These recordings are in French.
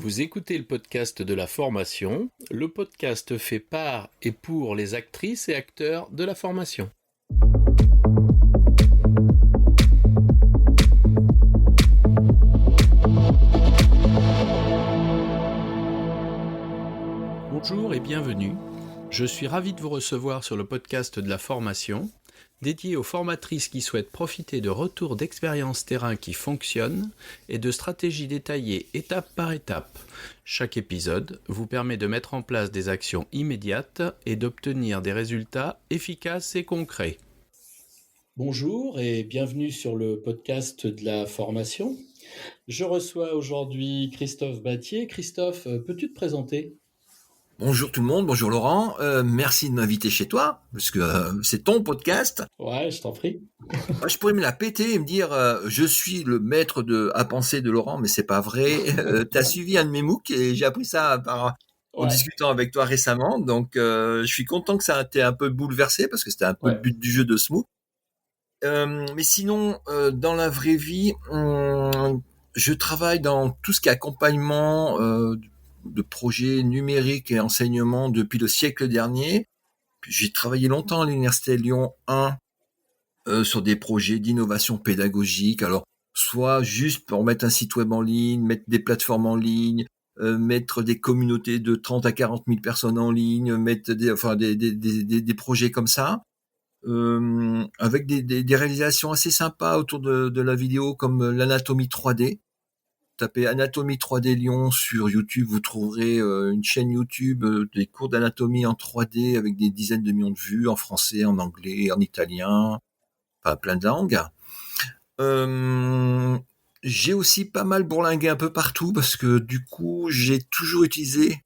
Vous écoutez le podcast de la formation, le podcast fait par et pour les actrices et acteurs de la formation. Bonjour et bienvenue. Je suis ravi de vous recevoir sur le podcast de la formation, dédié aux formatrices qui souhaitent profiter de retours d'expériences terrain qui fonctionnent et de stratégies détaillées étape par étape. Chaque épisode vous permet de mettre en place des actions immédiates et d'obtenir des résultats efficaces et concrets. Bonjour et bienvenue sur le podcast de la formation. Je reçois aujourd'hui Christophe Battier. Christophe, peux-tu te présenter ? Bonjour tout le monde, bonjour Laurent, merci de m'inviter chez toi, parce que c'est ton podcast. Ouais, je t'en prie. Moi, je pourrais me la péter et me dire je suis le maître à penser de Laurent, mais c'est pas vrai. T'as suivi un de mes MOOC et j'ai appris ça en discutant avec toi récemment, donc je suis content que ça t'ait un peu bouleversé, parce que c'était un peu le but du jeu de ce MOOC. Mais sinon, dans la vraie vie, je travaille dans tout ce qui est accompagnement de projets numériques et enseignement depuis le siècle dernier. J'ai travaillé longtemps à l'Université Lyon 1 sur des projets d'innovation pédagogique. Alors, soit juste pour mettre un site web en ligne, mettre des plateformes en ligne, mettre des communautés de 30 à 40 000 personnes en ligne, mettre des projets comme ça. Avec des réalisations assez sympas autour de la vidéo, comme l'anatomie 3D. Tapez Anatomie 3D Lyon sur YouTube, vous trouverez une chaîne YouTube des cours d'anatomie en 3D avec des dizaines de millions de vues en français, en anglais, en italien, enfin plein de langues. J'ai aussi pas mal bourlingué un peu partout parce que du coup, j'ai toujours utilisé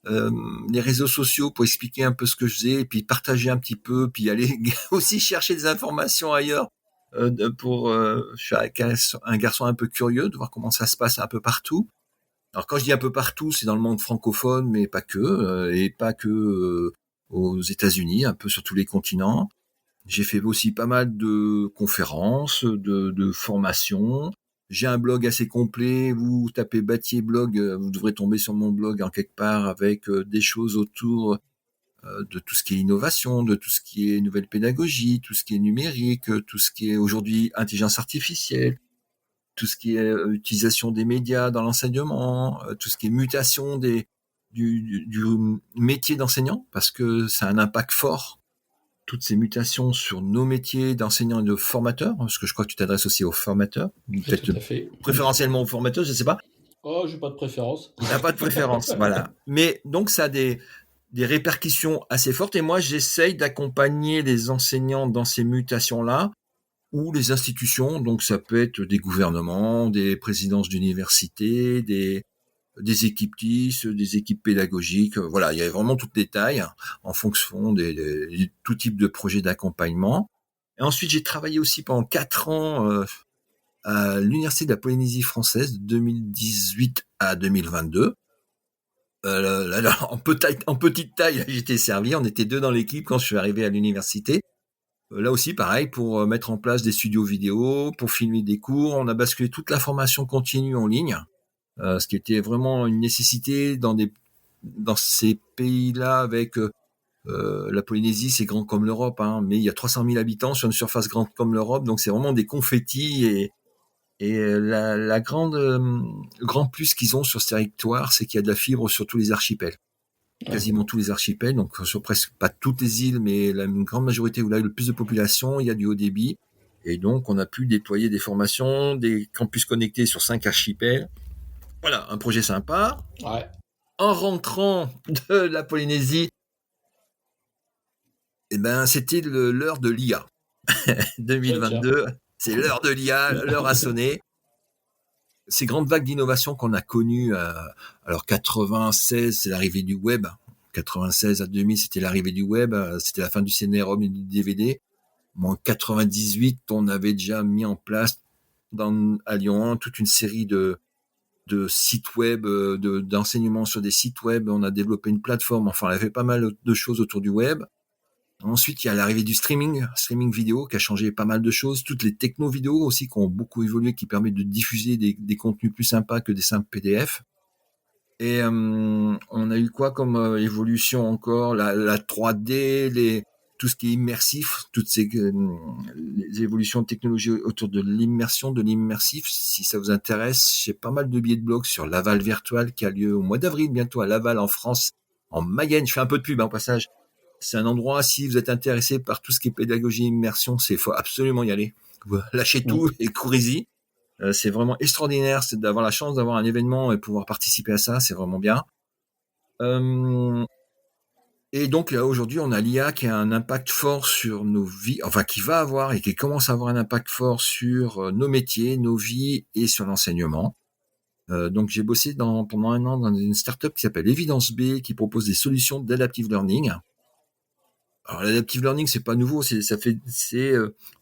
les réseaux sociaux pour expliquer un peu ce que je faisais, et puis partager un petit peu, puis aller aussi chercher des informations ailleurs. Je suis un garçon un peu curieux de voir comment ça se passe un peu partout. Alors quand je dis un peu partout, c'est dans le monde francophone, mais pas que, et pas que aux États-Unis, un peu sur tous les continents. J'ai fait aussi pas mal de conférences, de formations. J'ai un blog assez complet. Vous tapez Battier blog, vous devrez tomber sur mon blog en quelque part avec des choses autour de tout ce qui est innovation, de tout ce qui est nouvelle pédagogie, tout ce qui est numérique, tout ce qui est aujourd'hui intelligence artificielle, tout ce qui est utilisation des médias dans l'enseignement, tout ce qui est mutation du métier d'enseignant, parce que ça a un impact fort, toutes ces mutations sur nos métiers d'enseignants et de formateurs, parce que je crois que tu t'adresses aussi aux formateurs, peut-être Tout à fait. préférentiellement aux formateurs, je sais pas. Oh, j'ai pas de préférence. T'as pas de préférence, voilà. Mais donc ça a des répercussions assez fortes, et moi j'essaye d'accompagner les enseignants dans ces mutations-là, ou les institutions, donc ça peut être des gouvernements, des présidences d'universités, des équipes TIS, des équipes pédagogiques, voilà, il y a vraiment toutes les tailles en fonction de tout type de projet d'accompagnement. Et ensuite, j'ai travaillé aussi pendant 4 ans à l'Université de la Polynésie française, de 2018 à 2022. En petite taille, j'étais servi, on était 2 dans l'équipe quand je suis arrivé à l'université. Là aussi, pareil, pour mettre en place des studios vidéo, pour filmer des cours. On a basculé toute la formation continue en ligne, ce qui était vraiment une nécessité dans ces pays-là avec la Polynésie, c'est grand comme l'Europe, hein, mais il y a 300 000 habitants sur une surface grande comme l'Europe, donc c'est vraiment des confettis, et le grand plus qu'ils ont sur ce territoire, c'est qu'il y a de la fibre sur tous les archipels. Quasiment tous les archipels, donc sur presque pas toutes les îles, mais la grande majorité où il y a le plus de population, il y a du haut débit. Et donc, on a pu déployer des formations, des campus connectés sur 5 archipels. Voilà, un projet sympa. Ouais. En rentrant de la Polynésie, c'était l'heure de l'IA. 2022, c'est l'heure de l'IA, l'heure a sonné. Ces grandes vagues d'innovation qu'on a connues, alors 96, c'est l'arrivée du web. 96 à 2000, c'était l'arrivée du web, c'était la fin du CD-ROM et du DVD. En 98, on avait déjà mis en place à Lyon 1 toute une série de sites web, d'enseignements sur des sites web. On a développé une plateforme. Enfin, on avait fait pas mal de choses autour du web. Ensuite, il y a l'arrivée du streaming vidéo qui a changé pas mal de choses. Toutes les techno vidéos aussi qui ont beaucoup évolué, qui permettent de diffuser des contenus plus sympas que des simples PDF. Et on a eu quoi comme évolution encore? La 3D, tout ce qui est immersif, toutes les évolutions de technologie autour de l'immersion, de l'immersif. Si ça vous intéresse, j'ai pas mal de billets de blog sur Laval Virtual qui a lieu au mois d'avril bientôt à Laval en France, en Mayenne. Je fais un peu de pub au passage. C'est un endroit, si vous êtes intéressé par tout ce qui est pédagogie immersion, faut absolument y aller. Vous lâchez tout et courez-y. C'est vraiment extraordinaire, c'est d'avoir la chance d'avoir un événement et pouvoir participer à ça, c'est vraiment bien. Et donc aujourd'hui, on a l'IA qui a un impact fort sur nos vies, enfin qui va avoir et qui commence à avoir un impact fort sur nos métiers, nos vies et sur l'enseignement. Donc j'ai bossé pendant un an dans une startup qui s'appelle Evidence B, qui propose des solutions d'adaptive learning. Alors l'adaptive learning, c'est pas nouveau, c'est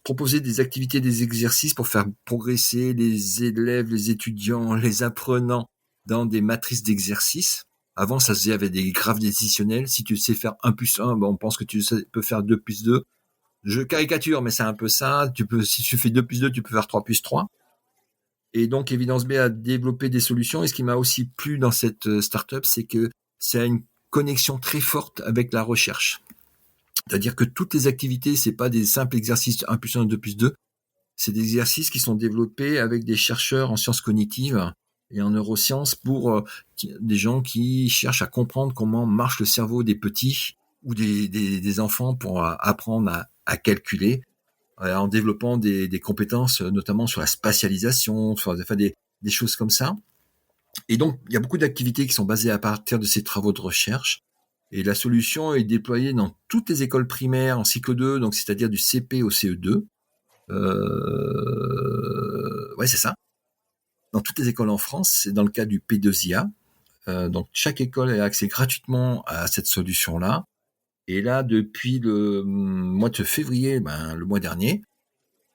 proposer des activités, des exercices pour faire progresser les élèves, les étudiants, les apprenants dans des matrices d'exercices. Avant, ça se faisait avec des graphes décisionnels. Si tu sais faire 1 plus 1, on pense que tu peux faire 2 plus 2. Je caricature, mais c'est un peu ça. Si tu fais 2 plus 2, tu peux faire 3 plus 3. Et donc, Evidence B a développé des solutions. Et ce qui m'a aussi plu dans cette startup, c'est que ça a une connexion très forte avec la recherche. C'est-à-dire que toutes les activités, c'est pas des simples exercices 1 plus 1, 2 plus 2. C'est des exercices qui sont développés avec des chercheurs en sciences cognitives et en neurosciences pour des gens qui cherchent à comprendre comment marche le cerveau des petits ou des enfants pour apprendre à calculer en développant des compétences notamment sur la spatialisation, enfin des choses comme ça. Et donc, il y a beaucoup d'activités qui sont basées à partir de ces travaux de recherche. Et la solution est déployée dans toutes les écoles primaires en cycle 2, donc c'est-à-dire du CP au CE2. Ouais, c'est ça. Dans toutes les écoles en France, c'est dans le cas du P2IA. Donc chaque école a accès gratuitement à cette solution-là. Et là, depuis le mois de février, le mois dernier,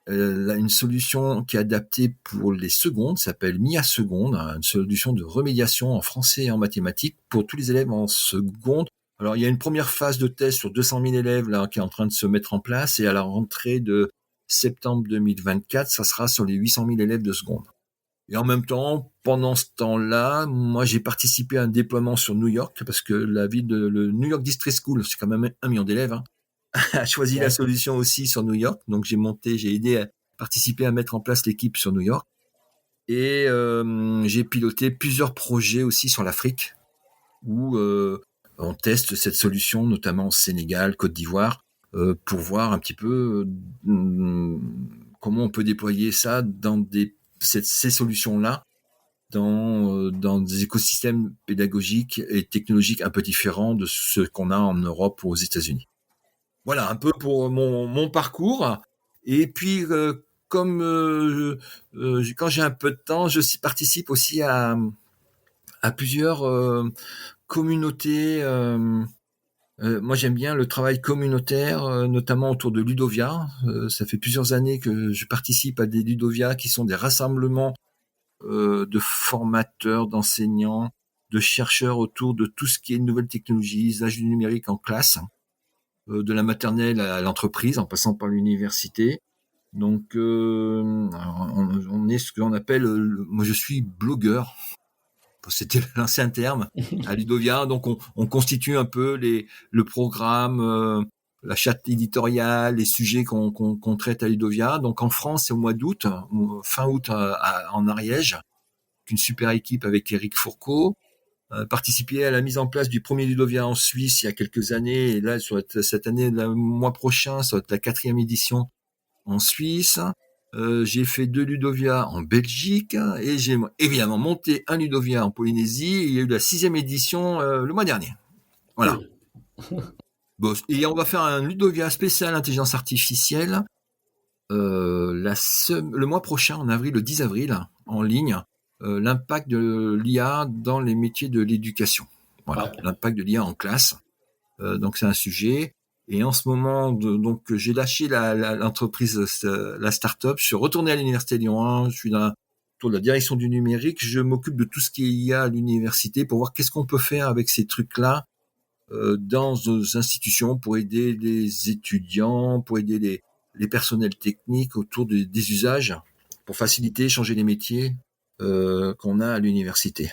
une solution qui est adaptée pour les secondes s'appelle MIA Seconde, une solution de remédiation en français et en mathématiques pour tous les élèves en seconde. Alors, il y a une première phase de test sur 200 000 élèves là, qui est en train de se mettre en place, et à la rentrée de septembre 2024, ça sera sur les 800 000 élèves de seconde. Et en même temps, pendant ce temps-là, moi, j'ai participé à un déploiement sur New York, parce que le New York District School, c'est quand même 1 million d'élèves, a choisi la solution aussi sur New York. Donc, j'ai aidé à participer à mettre en place l'équipe sur New York. Et j'ai piloté plusieurs projets aussi sur l'Afrique, où on teste cette solution, notamment au Sénégal, Côte d'Ivoire, pour voir un petit peu comment on peut déployer ça dans ces solutions-là dans des écosystèmes pédagogiques et technologiques un peu différents de ce qu'on a en Europe ou aux États-Unis. Voilà un peu pour mon parcours. Et puis, quand j'ai un peu de temps, participe aussi à plusieurs communautés. Moi, j'aime bien le travail communautaire, notamment autour de Ludovia. Ça fait plusieurs années que je participe à des Ludovia qui sont des rassemblements de formateurs, d'enseignants, de chercheurs autour de tout ce qui est nouvelles technologies, usage du numérique en classe, de la maternelle à l'entreprise, en passant par l'université. Donc, on est ce qu'on appelle, moi je suis blogueur, c'était l'ancien terme, à Ludovia. Donc, on constitue un peu le programme, la charte éditoriale, les sujets qu'on traite à Ludovia. Donc, en France, c'est au mois d'août, fin août en Ariège, une super équipe avec Éric Fourcault. Participer à la mise en place du premier Ludovia en Suisse il y a quelques années. Et là, cette année, le mois prochain, ça va être la 4e édition en Suisse. J'ai fait 2 Ludovia en Belgique et j'ai évidemment monté un Ludovia en Polynésie. Et il y a eu la 6e édition le mois dernier. Voilà. Bon, et on va faire un Ludovia spécial intelligence artificielle le mois prochain, en avril, le 10 avril, en ligne. L'impact de l'IA dans les métiers de l'éducation. Voilà, l'impact de l'IA en classe. Donc c'est un sujet. Et en ce moment, donc j'ai lâché l'entreprise, la start-up. Je suis retourné à l'université Lyon 1. Je suis autour de la direction du numérique. Je m'occupe de tout ce qui est IA à l'université pour voir qu'est-ce qu'on peut faire avec ces trucs-là dans nos institutions pour aider les étudiants, pour aider les personnels techniques autour des usages, pour faciliter, changer les métiers qu'on a à l'université.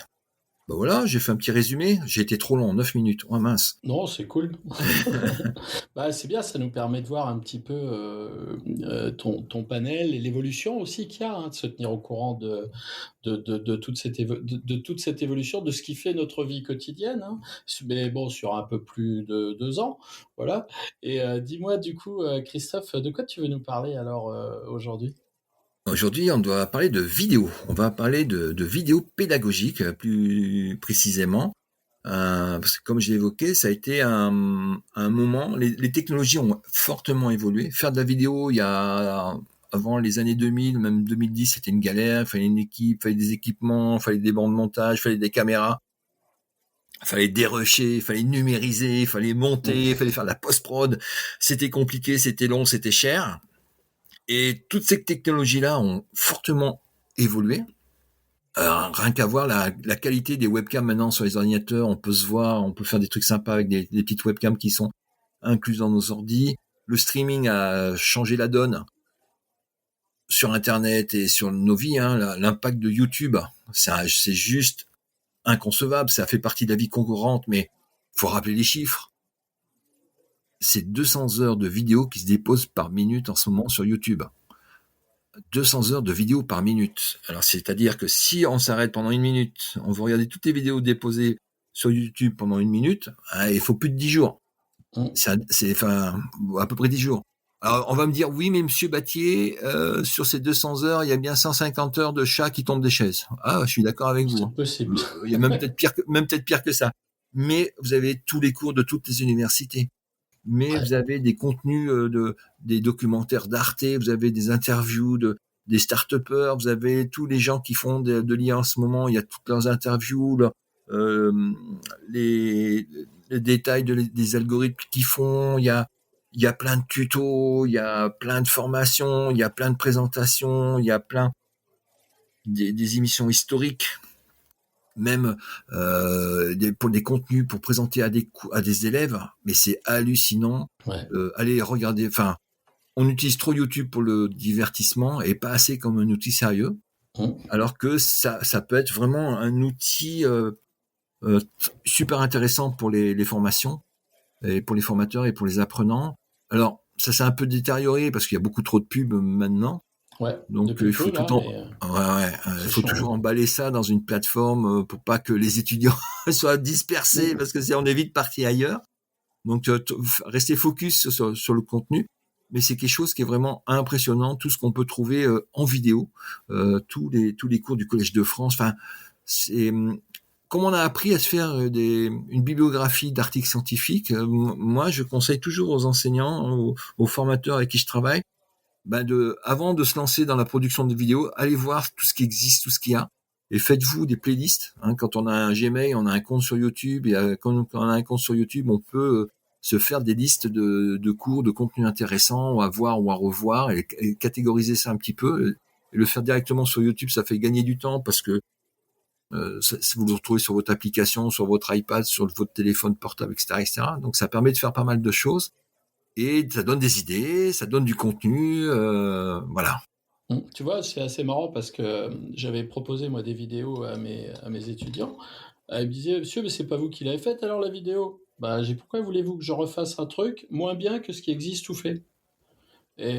Bah voilà, j'ai fait un petit résumé. J'ai été trop long, 9 minutes. Oh mince. Non, c'est cool. Bah, c'est bien, ça nous permet de voir un petit peu ton panel et l'évolution aussi qu'il y a, hein, de se tenir au courant de de toute cette évolution, de ce qui fait notre vie quotidienne, hein. Mais bon, sur un peu plus de 2 ans, voilà. Et dis-moi du coup, Christophe, de quoi tu veux nous parler alors aujourd'hui? Aujourd'hui, on doit parler de vidéos. On va parler de vidéos pédagogiques, plus précisément. Parce que comme j'ai évoqué, ça a été un moment. Les technologies ont fortement évolué. Faire de la vidéo, il y a avant les années 2000, même 2010, c'était une galère. Il fallait une équipe, il fallait des équipements, il fallait des bandes de montage, il fallait des caméras, il fallait dérusher, il fallait numériser, il fallait monter, il fallait faire de la post-prod. C'était compliqué, c'était long, c'était cher. Et toutes ces technologies-là ont fortement évolué. Rien qu'à voir la qualité des webcams maintenant sur les ordinateurs, on peut se voir, on peut faire des trucs sympas avec des petites webcams qui sont incluses dans nos ordis. Le streaming a changé la donne sur Internet et sur nos vies. Hein. L'impact de YouTube, c'est juste inconcevable. Ça fait partie de la vie courante, mais faut rappeler les chiffres. C'est 200 heures de vidéos qui se déposent par minute en ce moment sur YouTube. 200 heures de vidéos par minute. Alors, c'est-à-dire que si on s'arrête pendant 1 minute, on veut regarder toutes les vidéos déposées sur YouTube pendant 1 minute, il faut plus de 10 jours. Enfin, à peu près 10 jours. Alors, on va me dire, oui, mais monsieur Battier, sur ces 200 heures, il y a bien 150 heures de chats qui tombent des chaises. Ah, je suis d'accord avec vous. C'est possible. Il y a même peut-être pire que ça. Mais vous avez tous les cours de toutes les universités. Mais vous avez des contenus des documentaires d'Arte, vous avez des interviews des start-upers, vous avez tous les gens qui font de l'IA en ce moment, il y a toutes leurs interviews, les détails des algorithmes qu'ils font, il y a plein de tutos, il y a plein de formations, il y a plein de présentations, il y a plein des émissions historiques, même pour des contenus pour présenter à des élèves, mais c'est hallucinant. Ouais. Allez regarder, enfin, on utilise trop YouTube pour le divertissement et pas assez comme un outil sérieux, alors que ça peut être vraiment un outil super intéressant pour les formations et pour les formateurs et pour les apprenants. Alors ça s'est un peu détérioré parce qu'il y a beaucoup trop de pubs maintenant. Ouais, Donc depuis il faut peu tout là, mais il c'est faut chiant, toujours hein. emballer ça dans une plateforme pour pas que les étudiants soient dispersés parce que si on est vite parti ailleurs. Donc rester focus sur le contenu, mais c'est quelque chose qui est vraiment impressionnant, tout ce qu'on peut trouver en vidéo, tous les cours du Collège de France. Enfin, c'est comme on a appris à se faire une bibliographie d'articles scientifiques. Moi, je conseille toujours aux enseignants, aux formateurs avec qui je travaille, avant de se lancer dans la production de vidéos, allez voir tout ce qui existe, tout ce qu'il y a, et faites-vous des playlists. Hein, quand on a un Gmail, on a un compte sur YouTube, et quand on a un compte sur YouTube, on peut se faire des listes de cours, de contenus intéressants à voir ou à revoir, et catégoriser ça un petit peu. Et le faire directement sur YouTube, ça fait gagner du temps parce que si vous le retrouvez sur votre application, sur votre iPad, sur votre téléphone portable, etc., etc. Donc ça permet de faire pas mal de choses. Et ça donne des idées, ça donne du contenu, voilà. Tu vois, c'est assez marrant parce que j'avais proposé moi des vidéos à mes étudiants. Ils me disaient, monsieur, mais c'est pas vous qui l'avez faite alors la vidéo? Bah, j'ai pourquoi voulez-vous que je refasse un truc moins bien que ce qui existe tout fait? Et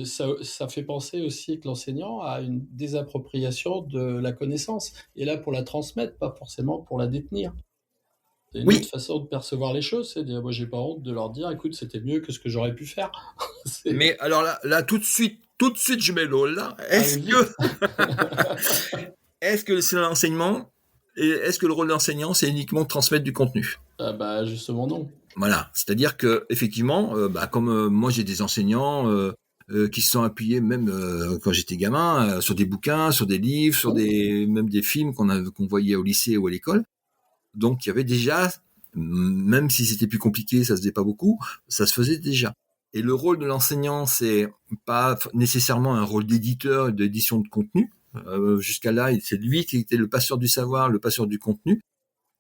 ça fait penser aussi que l'enseignant a une désappropriation de la connaissance. Et là, pour la transmettre, pas forcément pour la détenir. C'est une autre Oui, façon de percevoir les choses, c'est de dire, moi, j'ai pas honte de leur dire, écoute, c'était mieux que ce que j'aurais pu faire. C'est... mais alors là, tout de suite, je mets l'eau là. Allez-y. Est-ce que c'est l'enseignement et est-ce que le rôle d'enseignant, c'est uniquement de transmettre du contenu? Ah bah, justement, non. Voilà. C'est-à-dire que, effectivement, comme moi, j'ai des enseignants, qui se sont appuyés même quand j'étais gamin sur des bouquins, sur des livres, même des films qu'on voyait au lycée ou à l'école. Donc il y avait déjà, même si c'était plus compliqué, ça se faisait pas beaucoup, ça se faisait déjà. Et le rôle de l'enseignant, c'est pas nécessairement un rôle d'éditeur et d'édition de contenu. Jusqu'à là, c'est lui qui était le passeur du savoir, le passeur du contenu.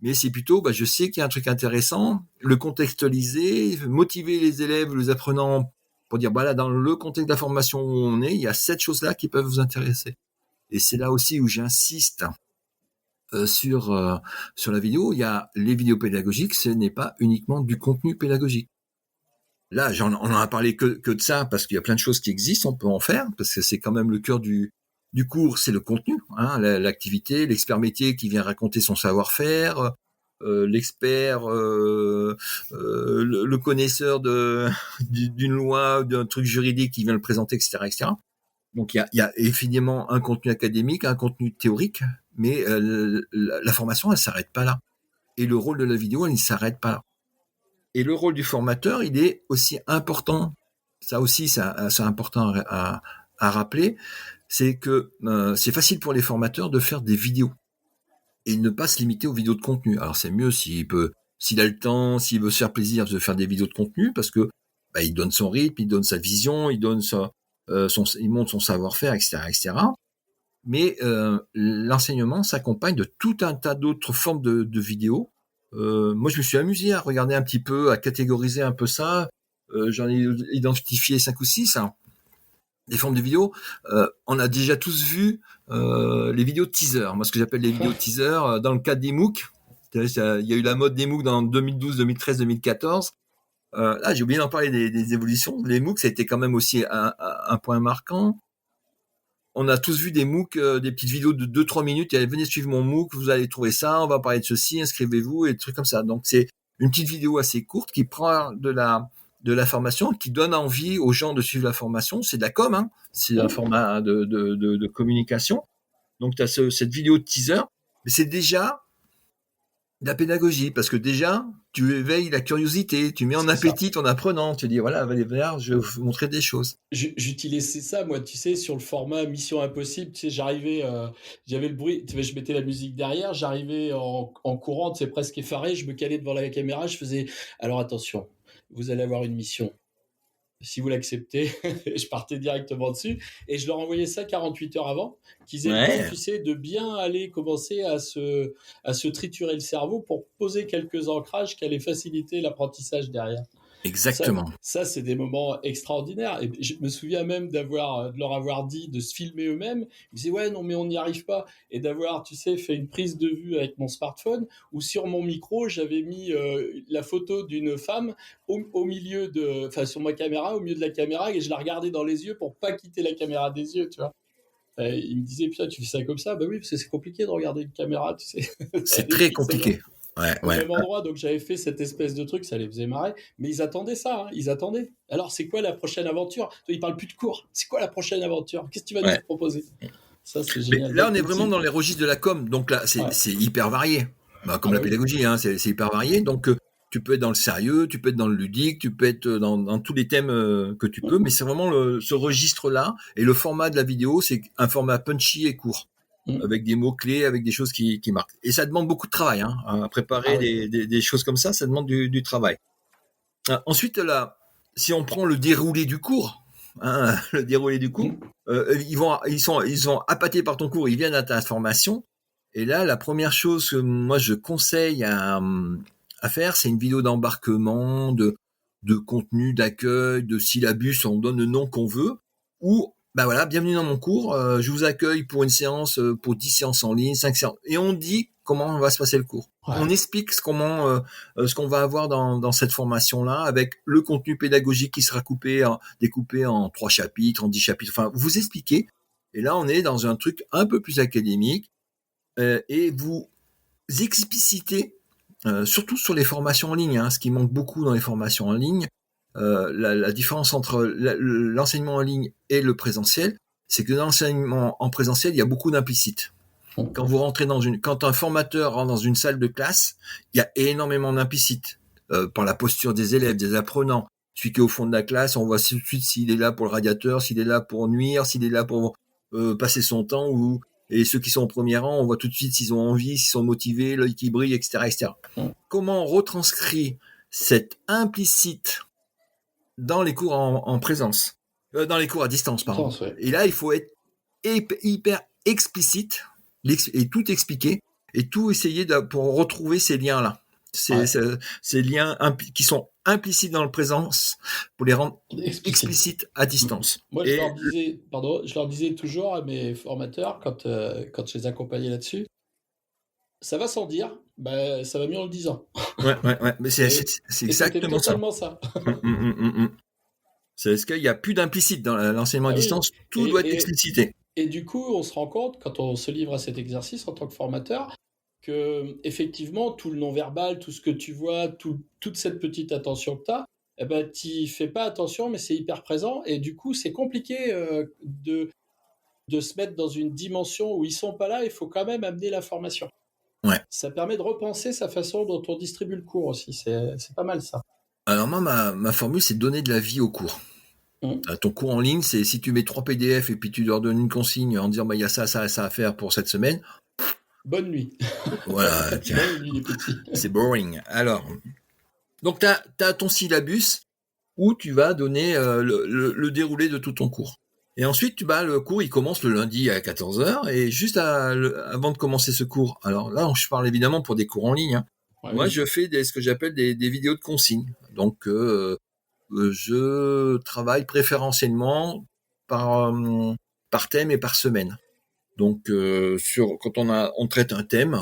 Mais c'est plutôt, je sais qu'il y a un truc intéressant, le contextualiser, motiver les élèves, les apprenants, pour dire, là, dans le contexte de la formation où on est, il y a cette chose-là qui peuvent vous intéresser. Et c'est là aussi où j'insiste sur la vidéo, il y a les vidéos pédagogiques, ce n'est pas uniquement du contenu pédagogique. Là, on en a parlé que de ça, parce qu'il y a plein de choses qui existent, on peut en faire, parce que c'est quand même le cœur du cours, c'est le contenu, hein, l'activité, l'expert métier qui vient raconter son savoir-faire, l'expert, le connaisseur d'une loi, d'un truc juridique qui vient le présenter, etc., etc. Donc il y a évidemment un contenu académique, un contenu théorique, mais la formation, elle s'arrête pas là. Et le rôle de la vidéo, elle ne s'arrête pas là. Et le rôle du formateur, il est aussi important. Ça aussi, c'est important à rappeler. C'est que c'est facile pour les formateurs de faire des vidéos et ne pas se limiter aux vidéos de contenu. Alors c'est mieux s'il a le temps, s'il veut se faire plaisir de faire des vidéos de contenu, parce que il donne son rythme, il donne sa vision, il montre son savoir-faire, etc., etc. Mais l'enseignement s'accompagne de tout un tas d'autres formes de vidéos. Moi, je me suis amusé à regarder un petit peu, à catégoriser un peu ça. J'en ai identifié 5 ou 6, hein, des formes de vidéos. On a déjà tous vu les vidéos teaser. Moi, ce que j'appelle les vidéos teaser, dans le cadre des MOOC. Il y a eu la mode des MOOC dans 2012, 2013, 2014. Là, j'ai oublié d'en parler des évolutions. Les MOOC, ça a été quand même aussi un point marquant. On a tous vu des MOOC, des petites vidéos de 2-3 minutes. Et venez suivre mon MOOC, vous allez trouver ça, on va parler de ceci, inscrivez-vous, et des trucs comme ça. Donc, c'est une petite vidéo assez courte qui prend de la formation, qui donne envie aux gens de suivre la formation. C'est de la com, hein. C'est un format de communication. Donc, tu as cette vidéo de teaser. Mais c'est déjà de la pédagogie, parce que déjà, tu éveilles la curiosité, tu mets en appétit ton apprenant, tu dis, voilà, allez voir, je vais vous montrer des choses. J'utilisais ça, moi, tu sais, sur le format Mission Impossible, tu sais, j'avais le bruit, tu sais, je mettais la musique derrière, j'arrivais en courant, tu sais, presque effaré, je me calais devant la caméra, je faisais, alors attention, vous allez avoir une mission. Si vous l'acceptez, je partais directement dessus et je leur envoyais ça 48 heures avant, qu'ils aient le temps, tu sais, de bien aller commencer à se triturer le cerveau pour poser quelques ancrages qui allaient faciliter l'apprentissage derrière. Exactement. Ça, c'est des moments extraordinaires. Et je me souviens même de leur avoir dit de se filmer eux-mêmes. Ils disaient, ouais, non, mais on n'y arrive pas. Et d'avoir, tu sais, fait une prise de vue avec mon smartphone où sur mon micro, j'avais mis la photo d'une femme au milieu sur ma caméra, au milieu de la caméra, et je la regardais dans les yeux pour pas quitter la caméra des yeux, tu vois. Il me disait, putain, tu fais ça comme ça? Bah oui, parce que c'est compliqué de regarder une caméra, tu sais. C'est très compliqué. Au même endroit, donc j'avais fait cette espèce de truc, ça les faisait marrer, mais ils attendaient ça, hein, ils attendaient. Alors, c'est quoi la prochaine aventure? Toi, ils parlent plus de cours. C'est quoi la prochaine aventure? Qu'est-ce que tu vas nous proposer? Ça, c'est génial. Mais là, on est vraiment dans les registres de la com, donc là, c'est hyper varié. Comme la pédagogie, hein, c'est hyper varié. Donc, tu peux être dans le sérieux, tu peux être dans le ludique, tu peux être dans tous les thèmes que tu peux, mais c'est vraiment ce registre-là. Et le format de la vidéo, c'est un format punchy et court, avec des mots-clés, avec des choses qui marquent. Et ça demande beaucoup de travail, hein, à préparer des choses comme ça demande du travail. Ensuite, là, si on prend le déroulé du cours, le déroulé du cours, ils sont appâtés par ton cours, ils viennent à ta formation. Et là, la première chose que moi je conseille à faire, c'est une vidéo d'embarquement, de contenu, d'accueil, de syllabus, on donne le nom qu'on veut, ou voilà, bienvenue dans mon cours, je vous accueille pour une séance, pour 10 séances en ligne, 5 séances, et on dit comment va se passer le cours. Ouais. On explique ce qu'on va avoir dans cette formation-là, avec le contenu pédagogique qui sera découpé en 3 chapitres, en 10 chapitres, enfin, vous expliquez, et là, on est dans un truc un peu plus académique, et vous explicitez, surtout sur les formations en ligne, hein, ce qui manque beaucoup dans les formations en ligne, la différence entre l'enseignement en ligne et le présentiel, c'est que dans l'enseignement en présentiel, il y a beaucoup d'implicites. Quand vous rentrez quand un formateur rentre dans une salle de classe, il y a énormément d'implicites, par la posture des élèves, des apprenants. Celui qui est au fond de la classe, on voit tout de suite s'il est là pour le radiateur, s'il est là pour nuire, s'il est là pour passer son temps, et ceux qui sont au premier rang, on voit tout de suite s'ils ont envie, s'ils sont motivés, l'œil qui brille, etc., etc. Comment on retranscrit cet implicite dans les cours en présence, dans les cours à distance, pardon. Et là, il faut être hyper explicite et tout expliquer et tout essayer pour retrouver ces liens-là. Ces liens qui sont implicites dans le présence pour les rendre explicites à distance. Moi, je leur disais toujours à mes formateurs quand je les accompagnais là-dessus, Ça va sans dire, bah, ça va mieux en le disant. Ouais. Mais c'est Et, c'est et c'était exactement ça. totalement ça. Mm. C'est parce qu'il n'y a plus d'implicite dans l'enseignement à Ah oui. distance, tout doit être Et, et, explicité. et du coup, on se rend compte, quand on se livre à cet exercice en tant que formateur, que effectivement, tout le non-verbal, tout ce que tu vois, toute cette petite attention que tu as, eh ben, tu fais pas attention, mais c'est hyper présent. Et du coup, c'est compliqué de se mettre dans une dimension où ils sont pas là, il faut quand même amener l'information. Ouais. Ça permet de repenser sa façon dont on distribue le cours aussi. C'est pas mal ça. Alors moi, ma formule, c'est de donner de la vie au cours. Ton cours en ligne, c'est si tu mets 3 PDF et puis tu leur donnes une consigne en disant bah il y a ça, ça et ça à faire pour cette semaine. Bonne nuit. Voilà, Bonne nuit les petits. c'est boring. Alors, donc tu as ton syllabus où tu vas donner le déroulé de tout ton cours. Et ensuite, le cours, il commence le lundi à 14h et juste avant de commencer ce cours. Alors là, je parle évidemment pour des cours en ligne. Hein. Ouais, Moi, oui. je fais ce que j'appelle des vidéos de consignes. Donc, je travaille préférentiellement par thème et par semaine. Donc, quand on traite un thème,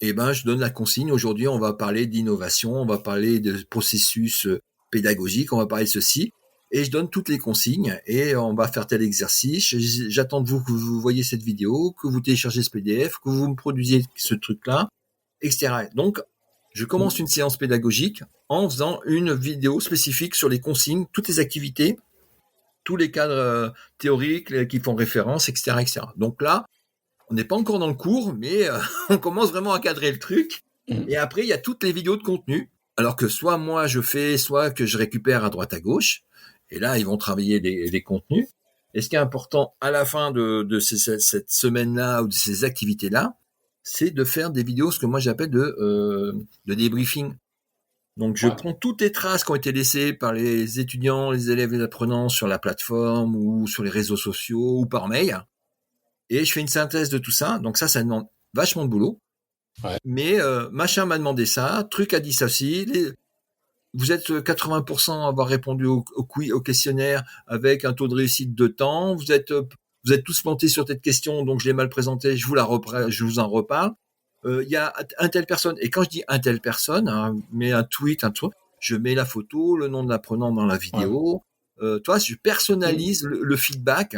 je donne la consigne. Aujourd'hui, on va parler d'innovation, on va parler de processus pédagogique, on va parler de ceci. Et je donne toutes les consignes et on va faire tel exercice. J'attends de vous que vous voyez cette vidéo, que vous téléchargez ce PDF, que vous me produisiez ce truc-là, etc. Donc, je commence une séance pédagogique en faisant une vidéo spécifique sur les consignes, toutes les activités, tous les cadres théoriques qui font référence, etc., etc. Donc là, on n'est pas encore dans le cours, mais on commence vraiment à cadrer le truc. Et après, il y a toutes les vidéos de contenu. Alors que soit moi je fais, soit que je récupère à droite à gauche. Et là, ils vont travailler les contenus. Et ce qui est important à la fin de cette semaine-là ou de ces activités-là, c'est de faire des vidéos, ce que moi j'appelle de débriefing. Donc, je Ouais. prends toutes les traces qui ont été laissées par les étudiants, les élèves et les apprenants sur la plateforme ou sur les réseaux sociaux ou par mail. Et je fais une synthèse de tout ça. Donc ça demande vachement de boulot. Ouais. Mais machin m'a demandé ça, truc a dit ça aussi. Vous êtes 80% à avoir répondu au questionnaire avec un taux de réussite de temps. Vous êtes tous plantés sur cette question, donc je l'ai mal présentée. Je vous en reparle. Il y a un telle personne. Et quand je dis un telle personne, hein, mais un tweet, je mets la photo, le nom de l'apprenant dans la vidéo. Toi, je personnalise le feedback.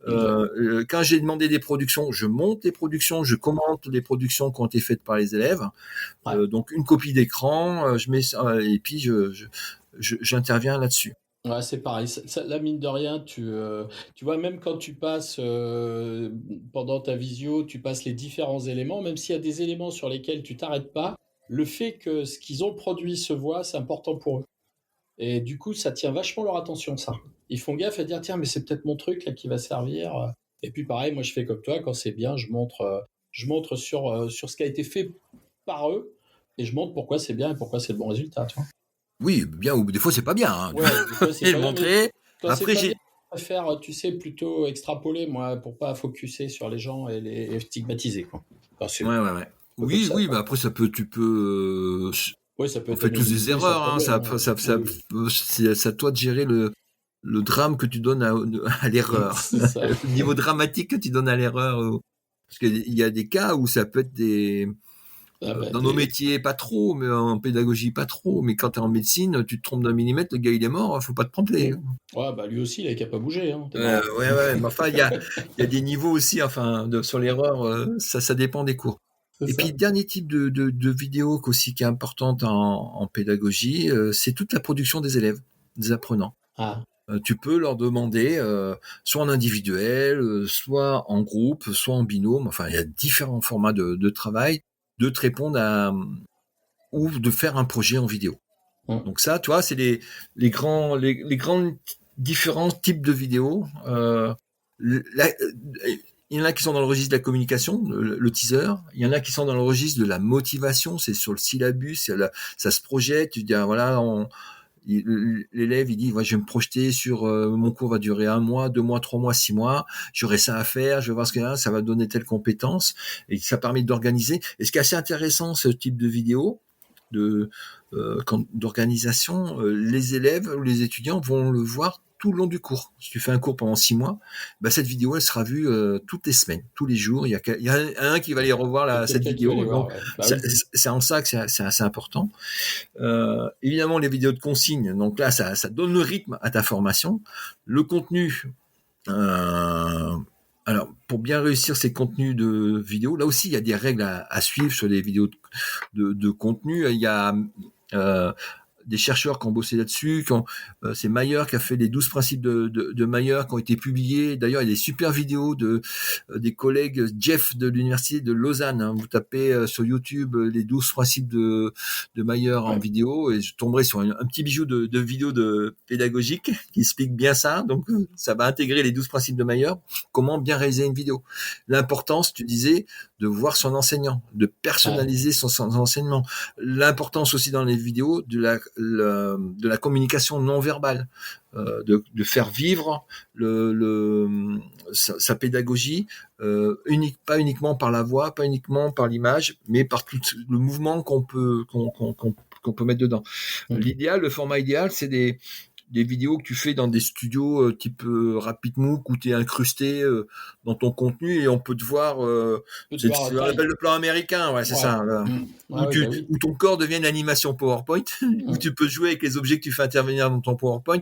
Quand j'ai demandé des productions, je monte les productions, je commente les productions qui ont été faites par les élèves. Donc une copie d'écran, je mets et puis j'interviens là-dessus. Ouais, c'est pareil. Là, mine de rien, tu vois, même quand tu passes pendant ta visio, tu passes les différents éléments, même s'il y a des éléments sur lesquels tu t'arrêtes pas, le fait que ce qu'ils ont produit se voit, c'est important pour eux. Et du coup, ça tient vachement leur attention, ça. Ils font gaffe à dire, tiens, mais c'est peut-être mon truc là qui va servir. Et puis pareil, moi je fais comme toi, quand c'est bien, je montre sur ce qui a été fait par eux, et je montre pourquoi c'est bien et pourquoi c'est le bon résultat, tu vois. Oui, bien ou des fois c'est pas bien. Hein. Ouais, des fois c'est Et le pas bien, mais montrer. quand c'est Après pas bien, j'ai. je préfère, tu sais, plutôt extrapoler, moi, pour pas focuser sur les gens et les stigmatiser, quoi. Enfin, c'est un Ouais. peu comme Oui, ça, oui, quoi. bah après tu peux. Oui, ça peut On être fait tous des anonymisé sans erreurs. Hein. problème, hein. Oui, oui. C'est à toi de gérer le drame que tu donnes à l'erreur, C'est ça. le niveau dramatique que tu donnes à l'erreur. Parce qu'il y a des cas où ça peut être Ah bah, dans nos métiers, pas trop, mais en pédagogie, pas trop. Mais quand tu es en médecine, tu te trompes d'un millimètre, le gars, il est mort, faut pas te tromper. Ouais, bah lui aussi, il a qu'à pas bouger, hein. T'es marrant. Ouais, mais enfin, il y a des niveaux aussi, enfin, sur l'erreur, ça dépend des cours. C'est Et puis, ça. dernier type de vidéo qui est importante en pédagogie, c'est toute la production des élèves, des apprenants. Ah, Tu peux leur demander, soit en individuel, soit en groupe, soit en binôme, enfin, il y a différents formats de travail, de te répondre ou de faire un projet en vidéo. Donc ça, tu vois, c'est les grands différents types de vidéos. Il y en a qui sont dans le registre de la communication, le teaser. Il y en a qui sont dans le registre de la motivation, c'est sur le syllabus, ça se projette. Tu dis, ah, voilà, l'élève, il dit, ouais, je vais me projeter sur mon cours va durer 1 mois, 2 mois, 3 mois, 6 mois. J'aurai ça à faire, je vais voir ce qu'il y a, ça va donner telle compétence. Et ça permet d'organiser. Et ce qui est assez intéressant, ce type de vidéo, d'organisation, les élèves ou les étudiants vont le voir tout le long du cours. Si tu fais un cours pendant 6 mois, cette vidéo, elle sera vue toutes les semaines, tous les jours. Il y a un qui va aller revoir cette vidéo. Donc, c'est en ça que c'est assez important. Évidemment, les vidéos de consigne, donc là, ça donne le rythme à ta formation. Le contenu, alors, pour bien réussir ces contenus de vidéos, là aussi, il y a des règles à suivre sur les vidéos de contenu. Il y a des chercheurs qui ont bossé là-dessus. C'est Mayer qui a fait les 12 principes de Mayer qui ont été publiés. D'ailleurs, il y a des super vidéos des collègues Jeff de l'université de Lausanne. Hein. Vous tapez sur YouTube les 12 principes de Mayer en vidéo et je tomberai sur un petit bijou de vidéos pédagogiques qui explique bien ça. Donc, ça va intégrer les 12 principes de Mayer. Comment bien réaliser une vidéo. L'importance, tu disais, de voir son enseignant, de personnaliser son enseignement. L'importance aussi dans les vidéos de la communication non verbale, de faire vivre sa pédagogie, pas uniquement par la voix, pas uniquement par l'image, mais par tout le mouvement qu'on peut mettre dedans. L'idéal, le format idéal, c'est des vidéos que tu fais dans des studios type RapidMOOC où tu es incrusté dans ton contenu et on peut te voir, c'est ce qu'on appelle le plan américain, c'est ça, où ton corps devient une animation PowerPoint, où tu peux jouer avec les objets que tu fais intervenir dans ton PowerPoint.